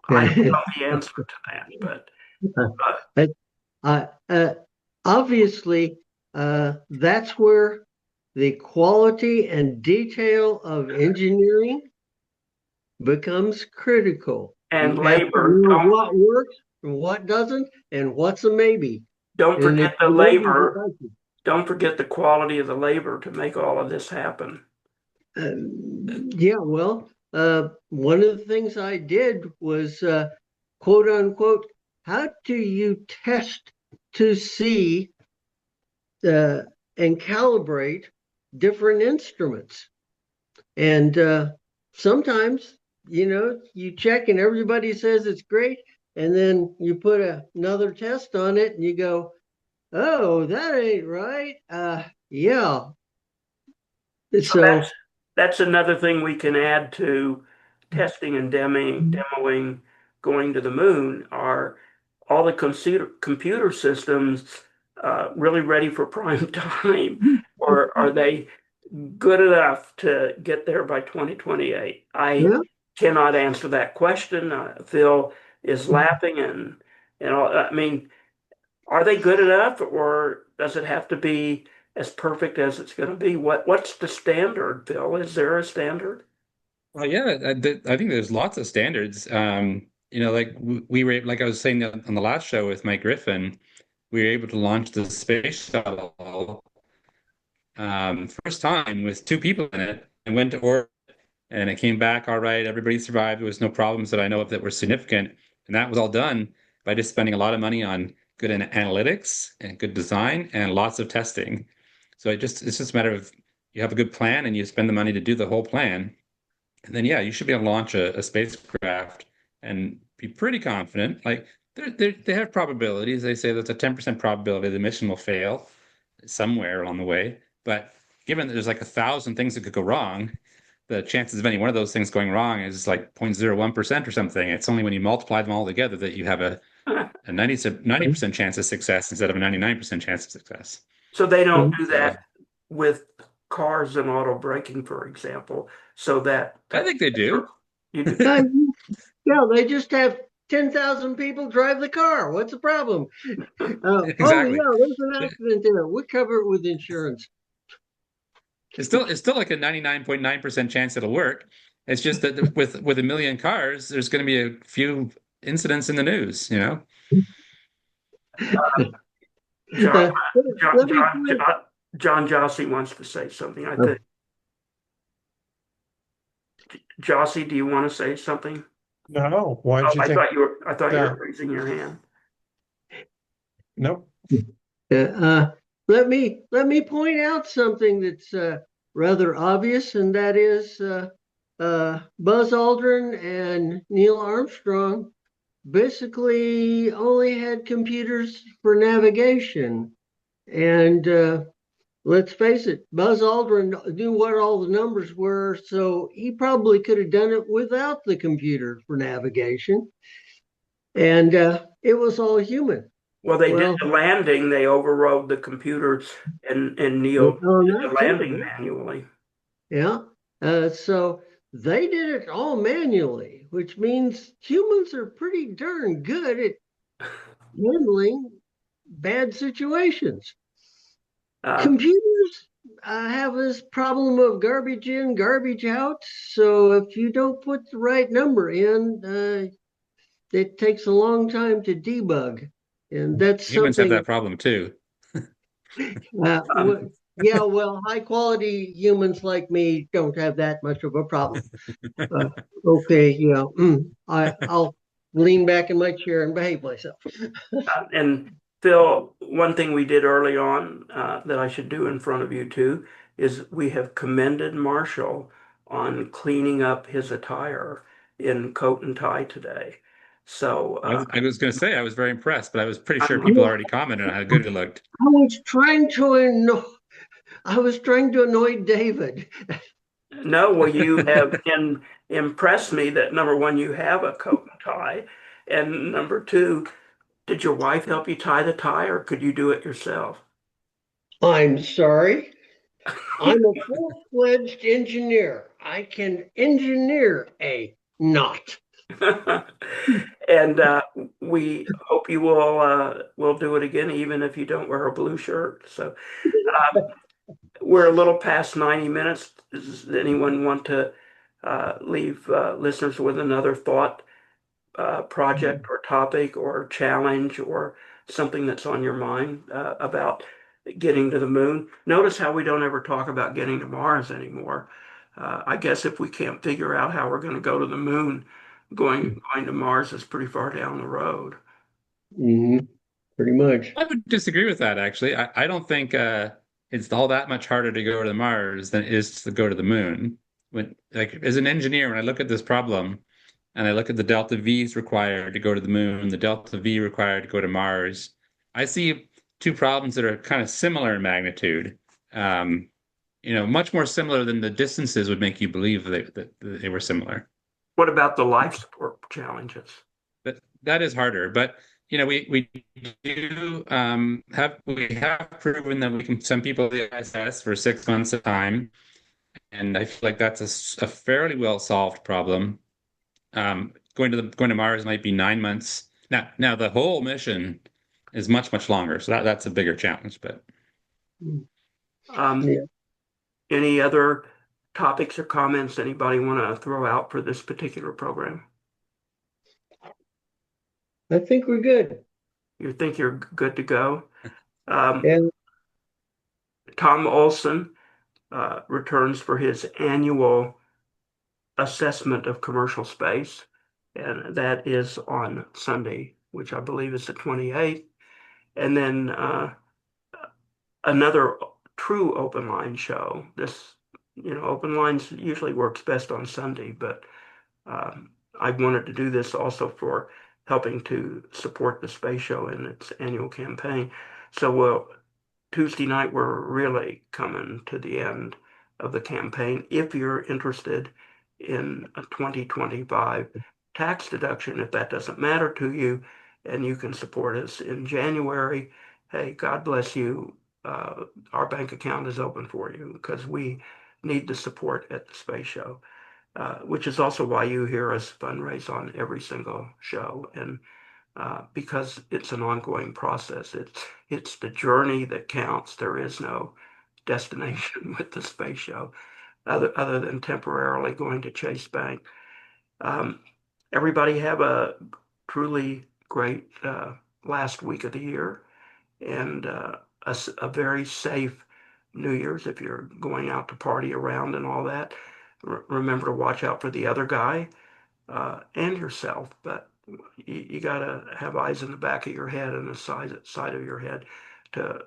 A: I don't
B: yeah.
A: know the answer to that, but uh,
B: Uh, Obviously, that's where the quality and detail of engineering becomes critical.
A: and
B: You have to
A: labor.
B: know what works and what doesn't, and what's a maybe.
A: Don't
B: And
A: forget
B: if
A: the
B: the maybe is
A: labor. Don't forget the quality of the labor to make all of this happen.
B: yeah, well, one of the things I did was quote unquote, how do you test to see uh, and calibrate different instruments? And sometimes, you check and everybody says it's great. And then you put another test on it and you go, oh, that ain't right. Yeah.
A: So
B: So,
A: that's another thing we can add to testing and demoing going to the moon. Are all the computer systems really ready for prime time, or are they good enough to get there by 2028? I
B: yeah.
A: cannot answer that question. Phil is laughing, and all. I mean, are they good enough, or does it have to be as perfect as it's going to be? What's the standard, Phil? Is there a standard?
E: Well, yeah, I think there's lots of standards. Like we were, like I was saying on the last show with Mike Griffin, we were able to launch the space shuttle first time with two people in it and went to orbit, and it came back all right. Everybody survived. There was no problems that I know of that were significant, and that was all done by just spending a lot of money on good analytics and good design and lots of testing. So it's just a matter of you have a good plan and you spend the money to do the whole plan. And then, yeah, you should be able to launch a spacecraft and be pretty confident. Like they have probabilities. They say there's a 10% probability the mission will fail somewhere along the way. But given that there's like 1,000 things that could go wrong, the chances of any one of those things going wrong is like 0.01% or something. It's only when you multiply them all together that you have a 90% chance of success instead of a 99% chance of success.
A: So they don't do
E: So
A: that with cars and auto braking, for example, so that
E: I think they do.
A: you do.
B: Uh, yeah, they just have 10,000 people drive the car. What's the problem? Oh,
E: Exactly.
B: yeah, there's an accident there. We cover it with insurance.
E: It's still like a 99.9% chance it'll work. It's just that with a million cars, there's going to be a few incidents in the news, you know?
A: John,
B: Uh,
A: John,
B: let me
A: John,
B: point.
A: John, John Jossy wants to say something. I
B: Oh,
A: think. Jossy, do you want to say something?
D: No, why
A: Oh,
D: did you think
A: I thought you were
D: that?
A: raising your hand.
D: Nope.
B: let me point out something that's rather obvious, and that is Buzz Aldrin and Neil Armstrong basically only had computers for navigation. And let's face it, Buzz Aldrin knew what all the numbers were, so he probably could have done it without the computer for navigation. And it was all human.
A: Well, they did
B: Well,
A: the landing. They overrode the computers, and Neil
B: on
A: did the
B: that
A: landing
B: too,
A: manually.
B: yeah. So they did it all manually, which means humans are pretty darn good at handling bad situations.
A: Uh,
B: Computers have this problem of garbage in, garbage out. So if you don't put the right number in, it takes a long time to debug. And that's
E: Humans have
B: something,
E: that problem too.
B: what, yeah, well, high quality humans like me don't have that much of a problem. Uh, okay, yeah, I'll lean back in my chair and behave myself.
A: and Phil, one thing we did early on that I should do in front of you too is we have commended Marshall on cleaning up his attire in coat and tie today. So
E: I was going to say I was very impressed, but I was pretty sure
A: I'm,
E: people already commented on how good it looked.
B: I was trying to annoy, I was trying to annoy David.
A: no, well, you have impressed me that number one, you have a coat and tie, and number two, did your wife help you tie the tie, or could you do it yourself?
B: I'm sorry. I'm a full-fledged engineer. I can engineer a knot.
A: And we hope you will do it again, even if you don't wear a blue shirt. So we're a little past 90 minutes. Does anyone want to leave listeners with another thought, project, or topic, or challenge, or something that's on your mind about getting to the moon? Notice how we don't ever talk about getting to Mars anymore. I guess if we can't figure out how we're going to go to the moon, going to Mars is pretty far down the road.
B: Hmm. Pretty much.
E: I would disagree with that, actually. I don't think it's all that much harder to go to Mars than it is to go to the moon. When, like, as an engineer, when I look at this problem and I look at the delta V's required to go to the moon, the delta V required to go to Mars, I see two problems that are kind of similar in magnitude. Um, much more similar than the distances would make you believe that they were similar.
A: What about the life support challenges?
E: But that is harder. But we do we have proven that we can send people to the ISS for 6 months at a time, and I feel like that's a fairly well solved problem. Going to Mars might be 9 months. Now the whole mission is much longer, so that's a bigger challenge. But
A: Um,
B: Yeah.
A: any other topics or comments anybody want to throw out for this particular program?
B: I think we're good.
A: You think you're good to go? Um,
B: And
A: Tom Olson returns for his annual assessment of commercial space, and that is on Sunday, which I believe is the 28th. And then another true open line show. Open lines usually works best on Sunday, but I wanted to do this also for helping to support the space show in its annual campaign. So, Tuesday night, we're really coming to the end of the campaign. If you're interested in a 2025 tax deduction, if that doesn't matter to you, and you can support us in January, hey, God bless you. Our bank account is open for you because we need the support at the space show, which is also why you hear us fundraise on every single show. And because it's an ongoing process. It's the journey that counts. There is no destination with the space show other than temporarily going to Chase Bank. Um, Everybody have a truly great last week of the year and a very safe New Year's if you're going out to party around and all that. Remember to watch out for the other guy and yourself, but you got to have eyes in the back of your head and the side of your head to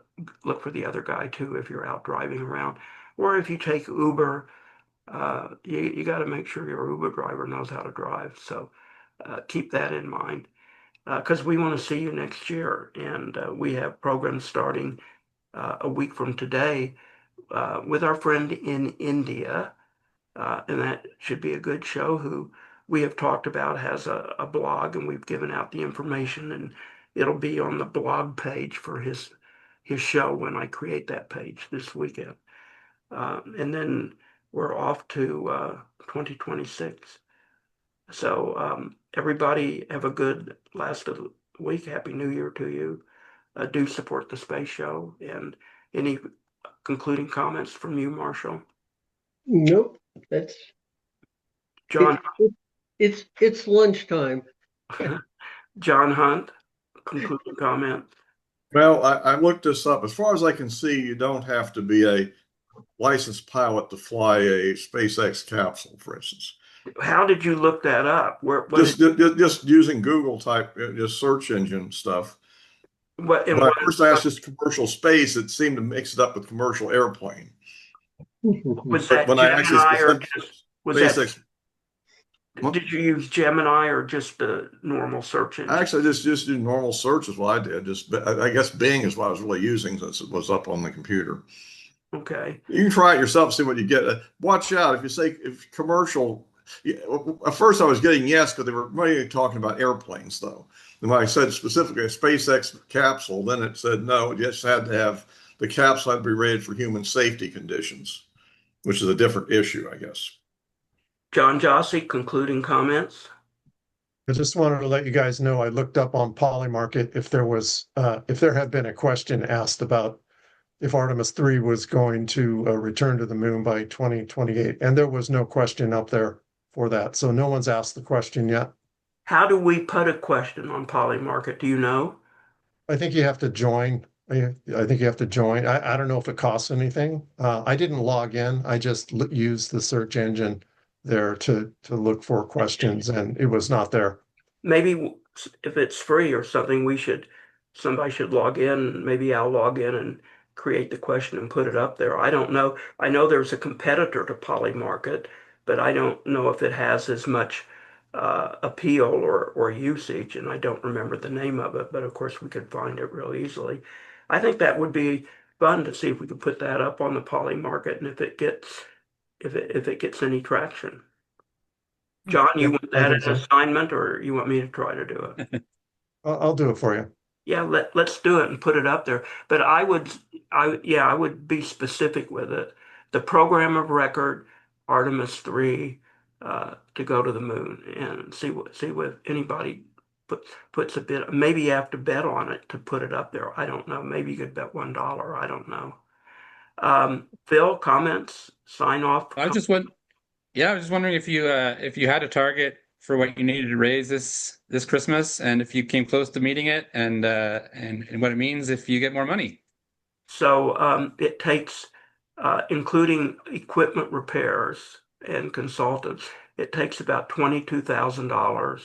A: look for the other guy too if you're out driving around. Or if you take Uber, you got to make sure your Uber driver knows how to drive. So keep that in mind because we want to see you next year. And we have programs starting a week from today with our friend in India and that should be a good show, who we have talked about has a blog, and we've given out the information, and it'll be on the blog page for his show when I create that page this weekend. And then we're off to 2026. So everybody have a good last of the week. Happy New Year to you. Do support the space show. And any concluding comments from you, Marshall?
B: nope, that's
A: John
B: it. It's lunchtime.
A: John Hunt, concluding comments.
C: Well, I looked this up. As far as I can see, you don't have to be a licensed pilot to fly a SpaceX capsule, for instance.
A: How did you look that up? What
C: Just
A: did
C: just using Google type, just search engine stuff.
A: what and
C: When I
A: what
C: first asked just commercial space, it seemed to mix it up with commercial airplane.
A: was
C: But
A: that
C: when I actually
A: Gemini or
C: specific
A: just was that
C: SpaceX,
A: did you use Gemini or just the normal search engine?
C: actually just do normal search is what I did. Just I guess Bing is what I was really using since it was up on the computer.
A: Okay.
C: You can try it yourself, see what you get. Watch out if you say if commercial. Yeah, at first, I was getting yes because they were really talking about airplanes, though. And when I said specifically a SpaceX capsule, then it said no, it just had to have the capsule had to be rated for human safety conditions, which is a different issue, I guess.
A: John Jossy, concluding comments.
D: I just wanted to let you guys know I looked up on Polymarket if there had been a question asked about if Artemis 3 was going to return to the moon by 2028, and there was no question up there for that. So no one's asked the question yet.
A: How do we put a question on Polymarket? Do you know?
D: I think you have to join. I think you have to join. I don't know if it costs anything. I didn't log in. I just used the search engine there to look for questions, and it was not there.
A: Maybe if it's free or something, somebody should log in. Maybe I'll log in and create the question and put it up there. I don't know. I know there's a competitor to Polymarket, but I don't know if it has as much appeal or usage, and I don't remember the name of it, but of course we could find it real easily. I think that would be fun to see if we could put that up on the Polymarket and if it gets any traction. John, you
D: Yep,
A: want
D: I
A: that
D: think
A: as an
D: so.
A: assignment, or you want me to try to do it?
D: I'll do it for you.
A: Yeah, let's do it and put it up there. But I would be specific with it. The program of record, Artemis 3, to go to the moon and see what anybody puts a bid. Maybe you have to bet on it to put it up there. I don't know. Maybe you could bet $1. I don't know. Phil, comments? sign off.
E: I was just one. Yeah, I was just wondering if you had a target for what you needed to raise this Christmas, and if you came close to meeting it, and what it means if you get more money.
A: So it takes, including equipment repairs and consultants, it takes about $22,000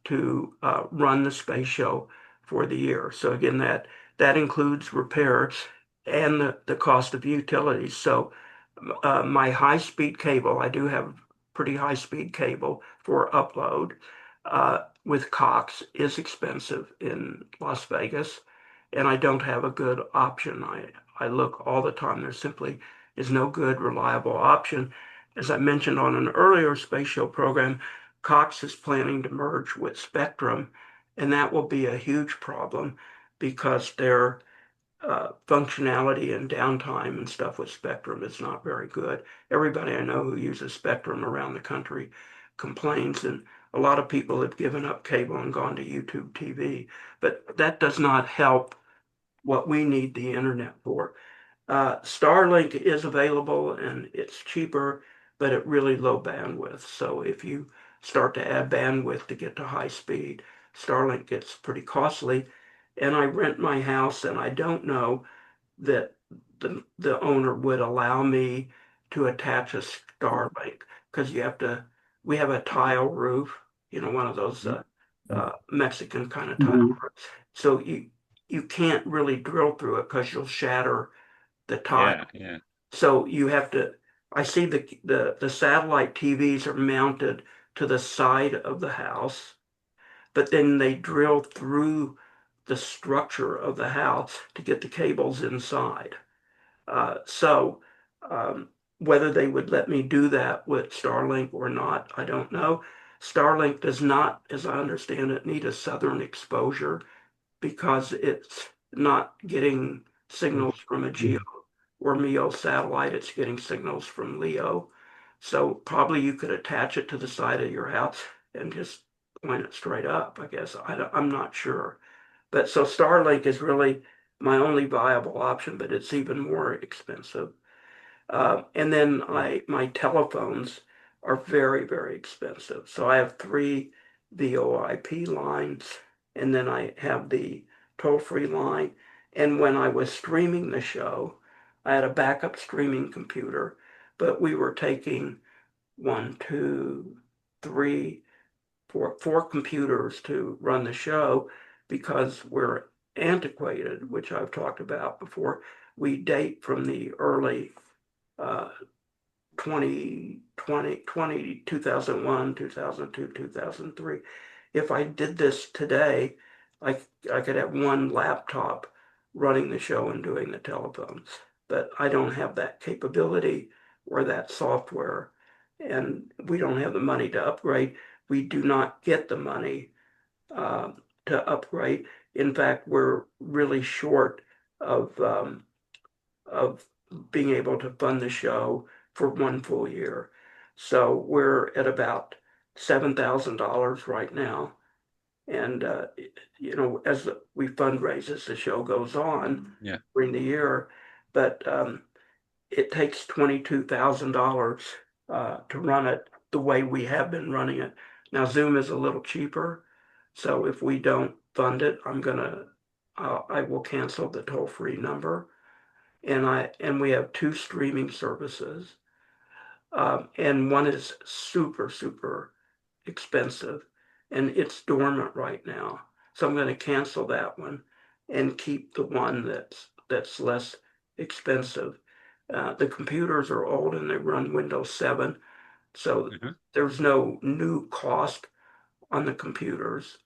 A: to run the space show for the year. So again, that includes repairs and the cost of utilities. So my high-speed cable, I do have pretty high-speed cable for upload with Cox is expensive in Las Vegas, and I don't have a good option. I look all the time. There simply is no good, reliable option. As I mentioned on an earlier space show program, Cox is planning to merge with Spectrum, and that will be a huge problem because their functionality and downtime and stuff with Spectrum is not very good. Everybody I know who uses Spectrum around the country complains, and a lot of people have given up cable and gone to YouTube TV. But that does not help what we need the internet for. Starlink is available and it's cheaper, but at really low bandwidth. So if you start to add bandwidth to get to high speed, Starlink gets pretty costly. And I rent my house, and I don't know that the owner would allow me to attach a Starlink because we have a tile roof, one of those Mexican kind of tile roofs. So you can't really drill through it because you'll shatter the tile.
E: Yeah, yeah.
A: So you have to, I see the satellite TVs are mounted to the side of the house, but then they drill through the structure of the house to get the cables inside. So whether they would let me do that with Starlink or not, I don't know. Starlink does not, as I understand it, need a southern exposure because it's not getting signals from a GEO or MEO satellite. It's getting signals from LEO. So probably you could attach it to the side of your house and just point it straight up, I guess. I'm not sure. But so Starlink is really my only viable option, but it's even more expensive. And then my telephones are very, very expensive. So I have three VoIP lines, and then I have the toll-free line. And when I was streaming the show, I had a backup streaming computer, but we were taking one, two, three, four computers to run the show because we're antiquated, which I've talked about before. We date from the early uh, 2001, 2002, 2003. If I did this today, I, I could have one laptop running the show and doing the telephones, but I don't have that capability or that software, and we don't have the money to upgrade. We do not get the money uh, to upgrade. In fact, we're really short of being able to fund the show for one full year. So we're at about $7,000 right now. And, as we fundraise as the show goes on
E: Yeah.
A: during the year, but it takes $22,000 to run it the way we have been running it. Now, Zoom is a little cheaper. So if we don't fund it, I will cancel the toll-free number, and we have two streaming services, and one is super super expensive, and it's dormant right now. So I'm going to cancel that one and keep the one that's less expensive. The computers are old and they run Windows 7, so
E: Mhm.
A: there's no new cost on the computers.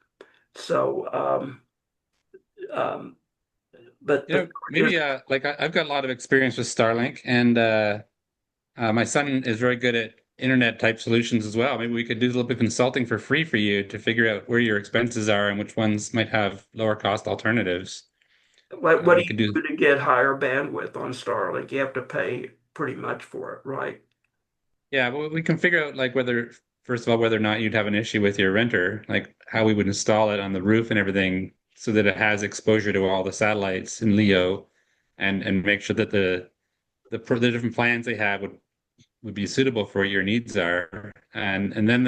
A: So, um, but here's
E: Maybe like I've got a lot of experience with Starlink, and my son is very good at internet type solutions as well. Maybe we could do a little bit of consulting for free for you to figure out where your expenses are and which ones might have lower cost alternatives.
A: what do
E: We
A: you
E: could do,
A: do to get higher bandwidth on Starlink? You have to pay pretty much for it, right?
E: yeah, well, we can figure out like whether, first of all, whether or not you'd have an issue with your renter, like how we would install it on the roof and everything so that it has exposure to all the satellites in LEO and make sure that the different plans they have would would be suitable for what your needs are. And then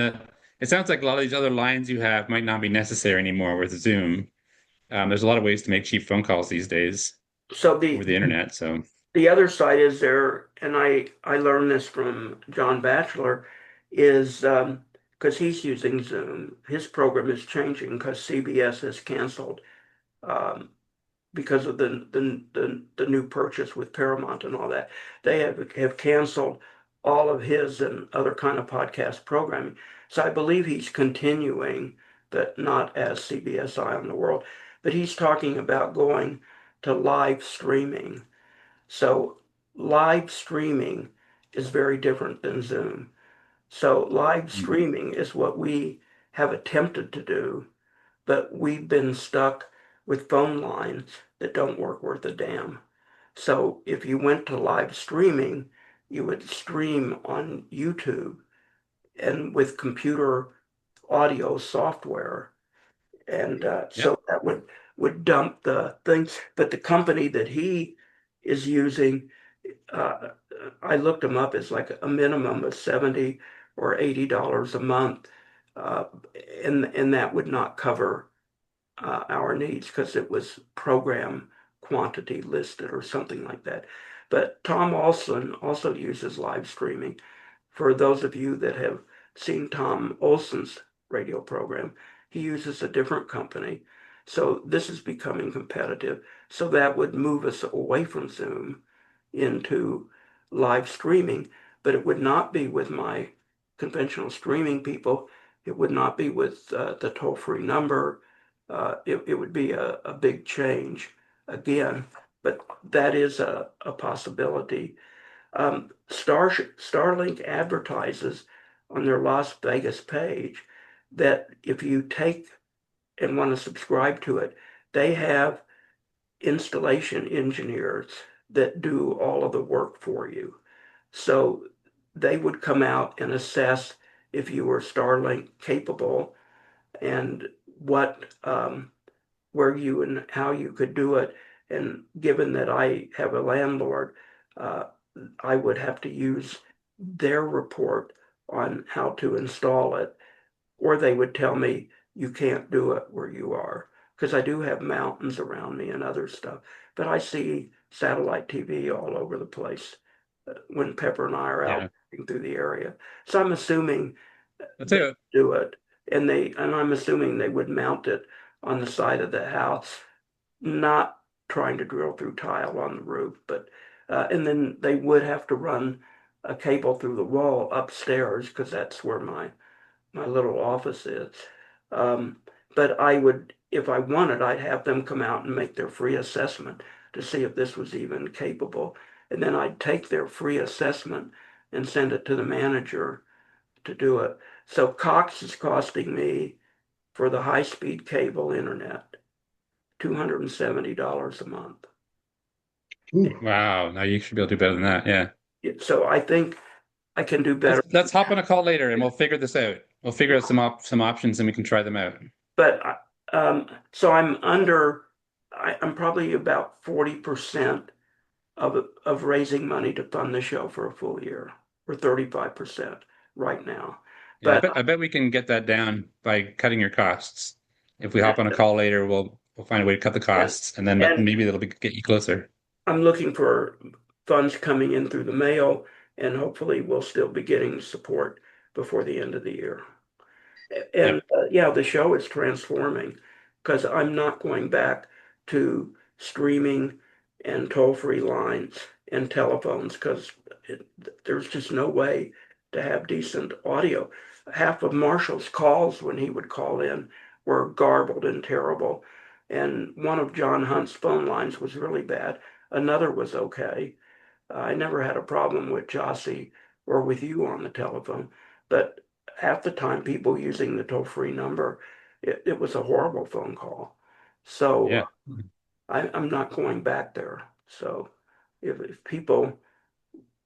E: it sounds like a lot of these other lines you have might not be necessary anymore with Zoom. There's a lot of ways to make cheap phone calls these days
A: So
E: over the internet. So
A: the other side is there, and I learned this from John Batchelor, is because he's using Zoom, his program is changing because CBS has canceled um, because of the new purchase with Paramount and all that. They have canceled all of his and other kind of podcast programming. So I believe he's continuing, but not as CBS Eye on the World, but he's talking about going to live streaming. So live streaming is very different than Zoom. So live streaming is what we have attempted to do, but we've been stuck with phone lines that don't work worth a damn. So if you went to live streaming, you would stream on YouTube and with computer audio software. And
E: yeah,
A: so that would dump the things. But the company that he is using, uh, I looked them up, it's like a minimum of 70 or $80 a month. Uh, and that would not cover our needs because it was program quantity listed or something like that. But Tom Olson also uses live streaming. For those of you that have seen Tom Olson's radio program, he uses a different company. So this is becoming competitive. So that would move us away from Zoom into live streaming, but it would not be with my conventional streaming people. It would not be with the toll-free number. It would be a big change again, but that is a possibility. Starlink advertises on their Las Vegas page that if you take and want to subscribe to it, they have installation engineers that do all of the work for you. So they would come out and assess if you were Starlink capable and what where you and how you could do it. And given that I have a landlord, uh, I would have to use their report on how to install it, or they would tell me you can't do it where you are. Because I do have mountains around me and other stuff, but I see satellite TV all over the place when Pepper and I are out
E: yeah.
A: walking through the area. So I'm assuming
E: I'll tell
A: they
E: you,
A: do it, and I'm assuming they would mount it on the side of the house, not trying to drill through tile on the roof, but and then they would have to run a cable through the wall upstairs because that's where my little office is. Um, but I would, if I wanted, I'd have them come out and make their free assessment to see if this was even capable. And then I'd take their free assessment and send it to the manager to do it. So Cox is costing me for the high-speed cable internet $270 a month.
B: Ooh.
E: wow, now you should be able to do better than that. Yeah.
A: So I think I can do better
E: Let's hop on a call later and we'll figure this out. We'll figure out some options and we can try them out.
A: but so I'm probably about 40% of raising money to fund the show for a full year, or 35% right now.
E: Yeah,
A: But
E: I bet we can get that down by cutting your costs. If we hop on a call later, we'll find a way to cut the
A: and
E: costs, and then
A: and
E: maybe that'll get you closer.
A: I'm looking for funds coming in through the mail, and hopefully we'll still be getting support before the end of the year. And
E: Yep.
A: yeah, the show is transforming because I'm not going back to streaming and toll-free lines and telephones because there's just no way to have decent audio. Half of Marshall's calls when he would call in were garbled and terrible. And one of John Hunt's phone lines was really bad. Another was okay. I never had a problem with Jossy or with you on the telephone, but half the time people using the toll-free number, it was a horrible phone call. So
E: Yeah.
A: I'm not going back there. So if people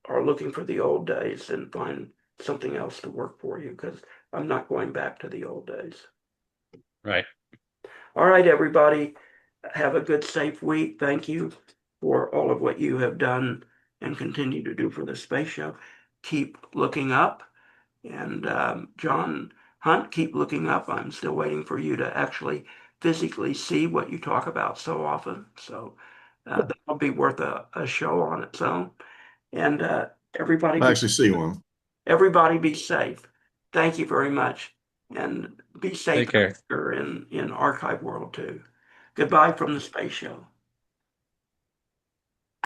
A: are looking for the old days, then find something else to work for you because I'm not going back to the old days.
E: Right.
A: All right, everybody, have a good, safe week. Thank you for all of what you have done and continue to do for the space show. keep looking up. And John Hunt, keep looking up. I'm still waiting for you to actually physically see what you talk about so often. So that'll be worth a show on its own. And everybody
C: I
A: be
C: actually see one.
A: everybody be safe. Thank you very much, and be safe
E: Take care.
A: in archive world too. Goodbye from the space show.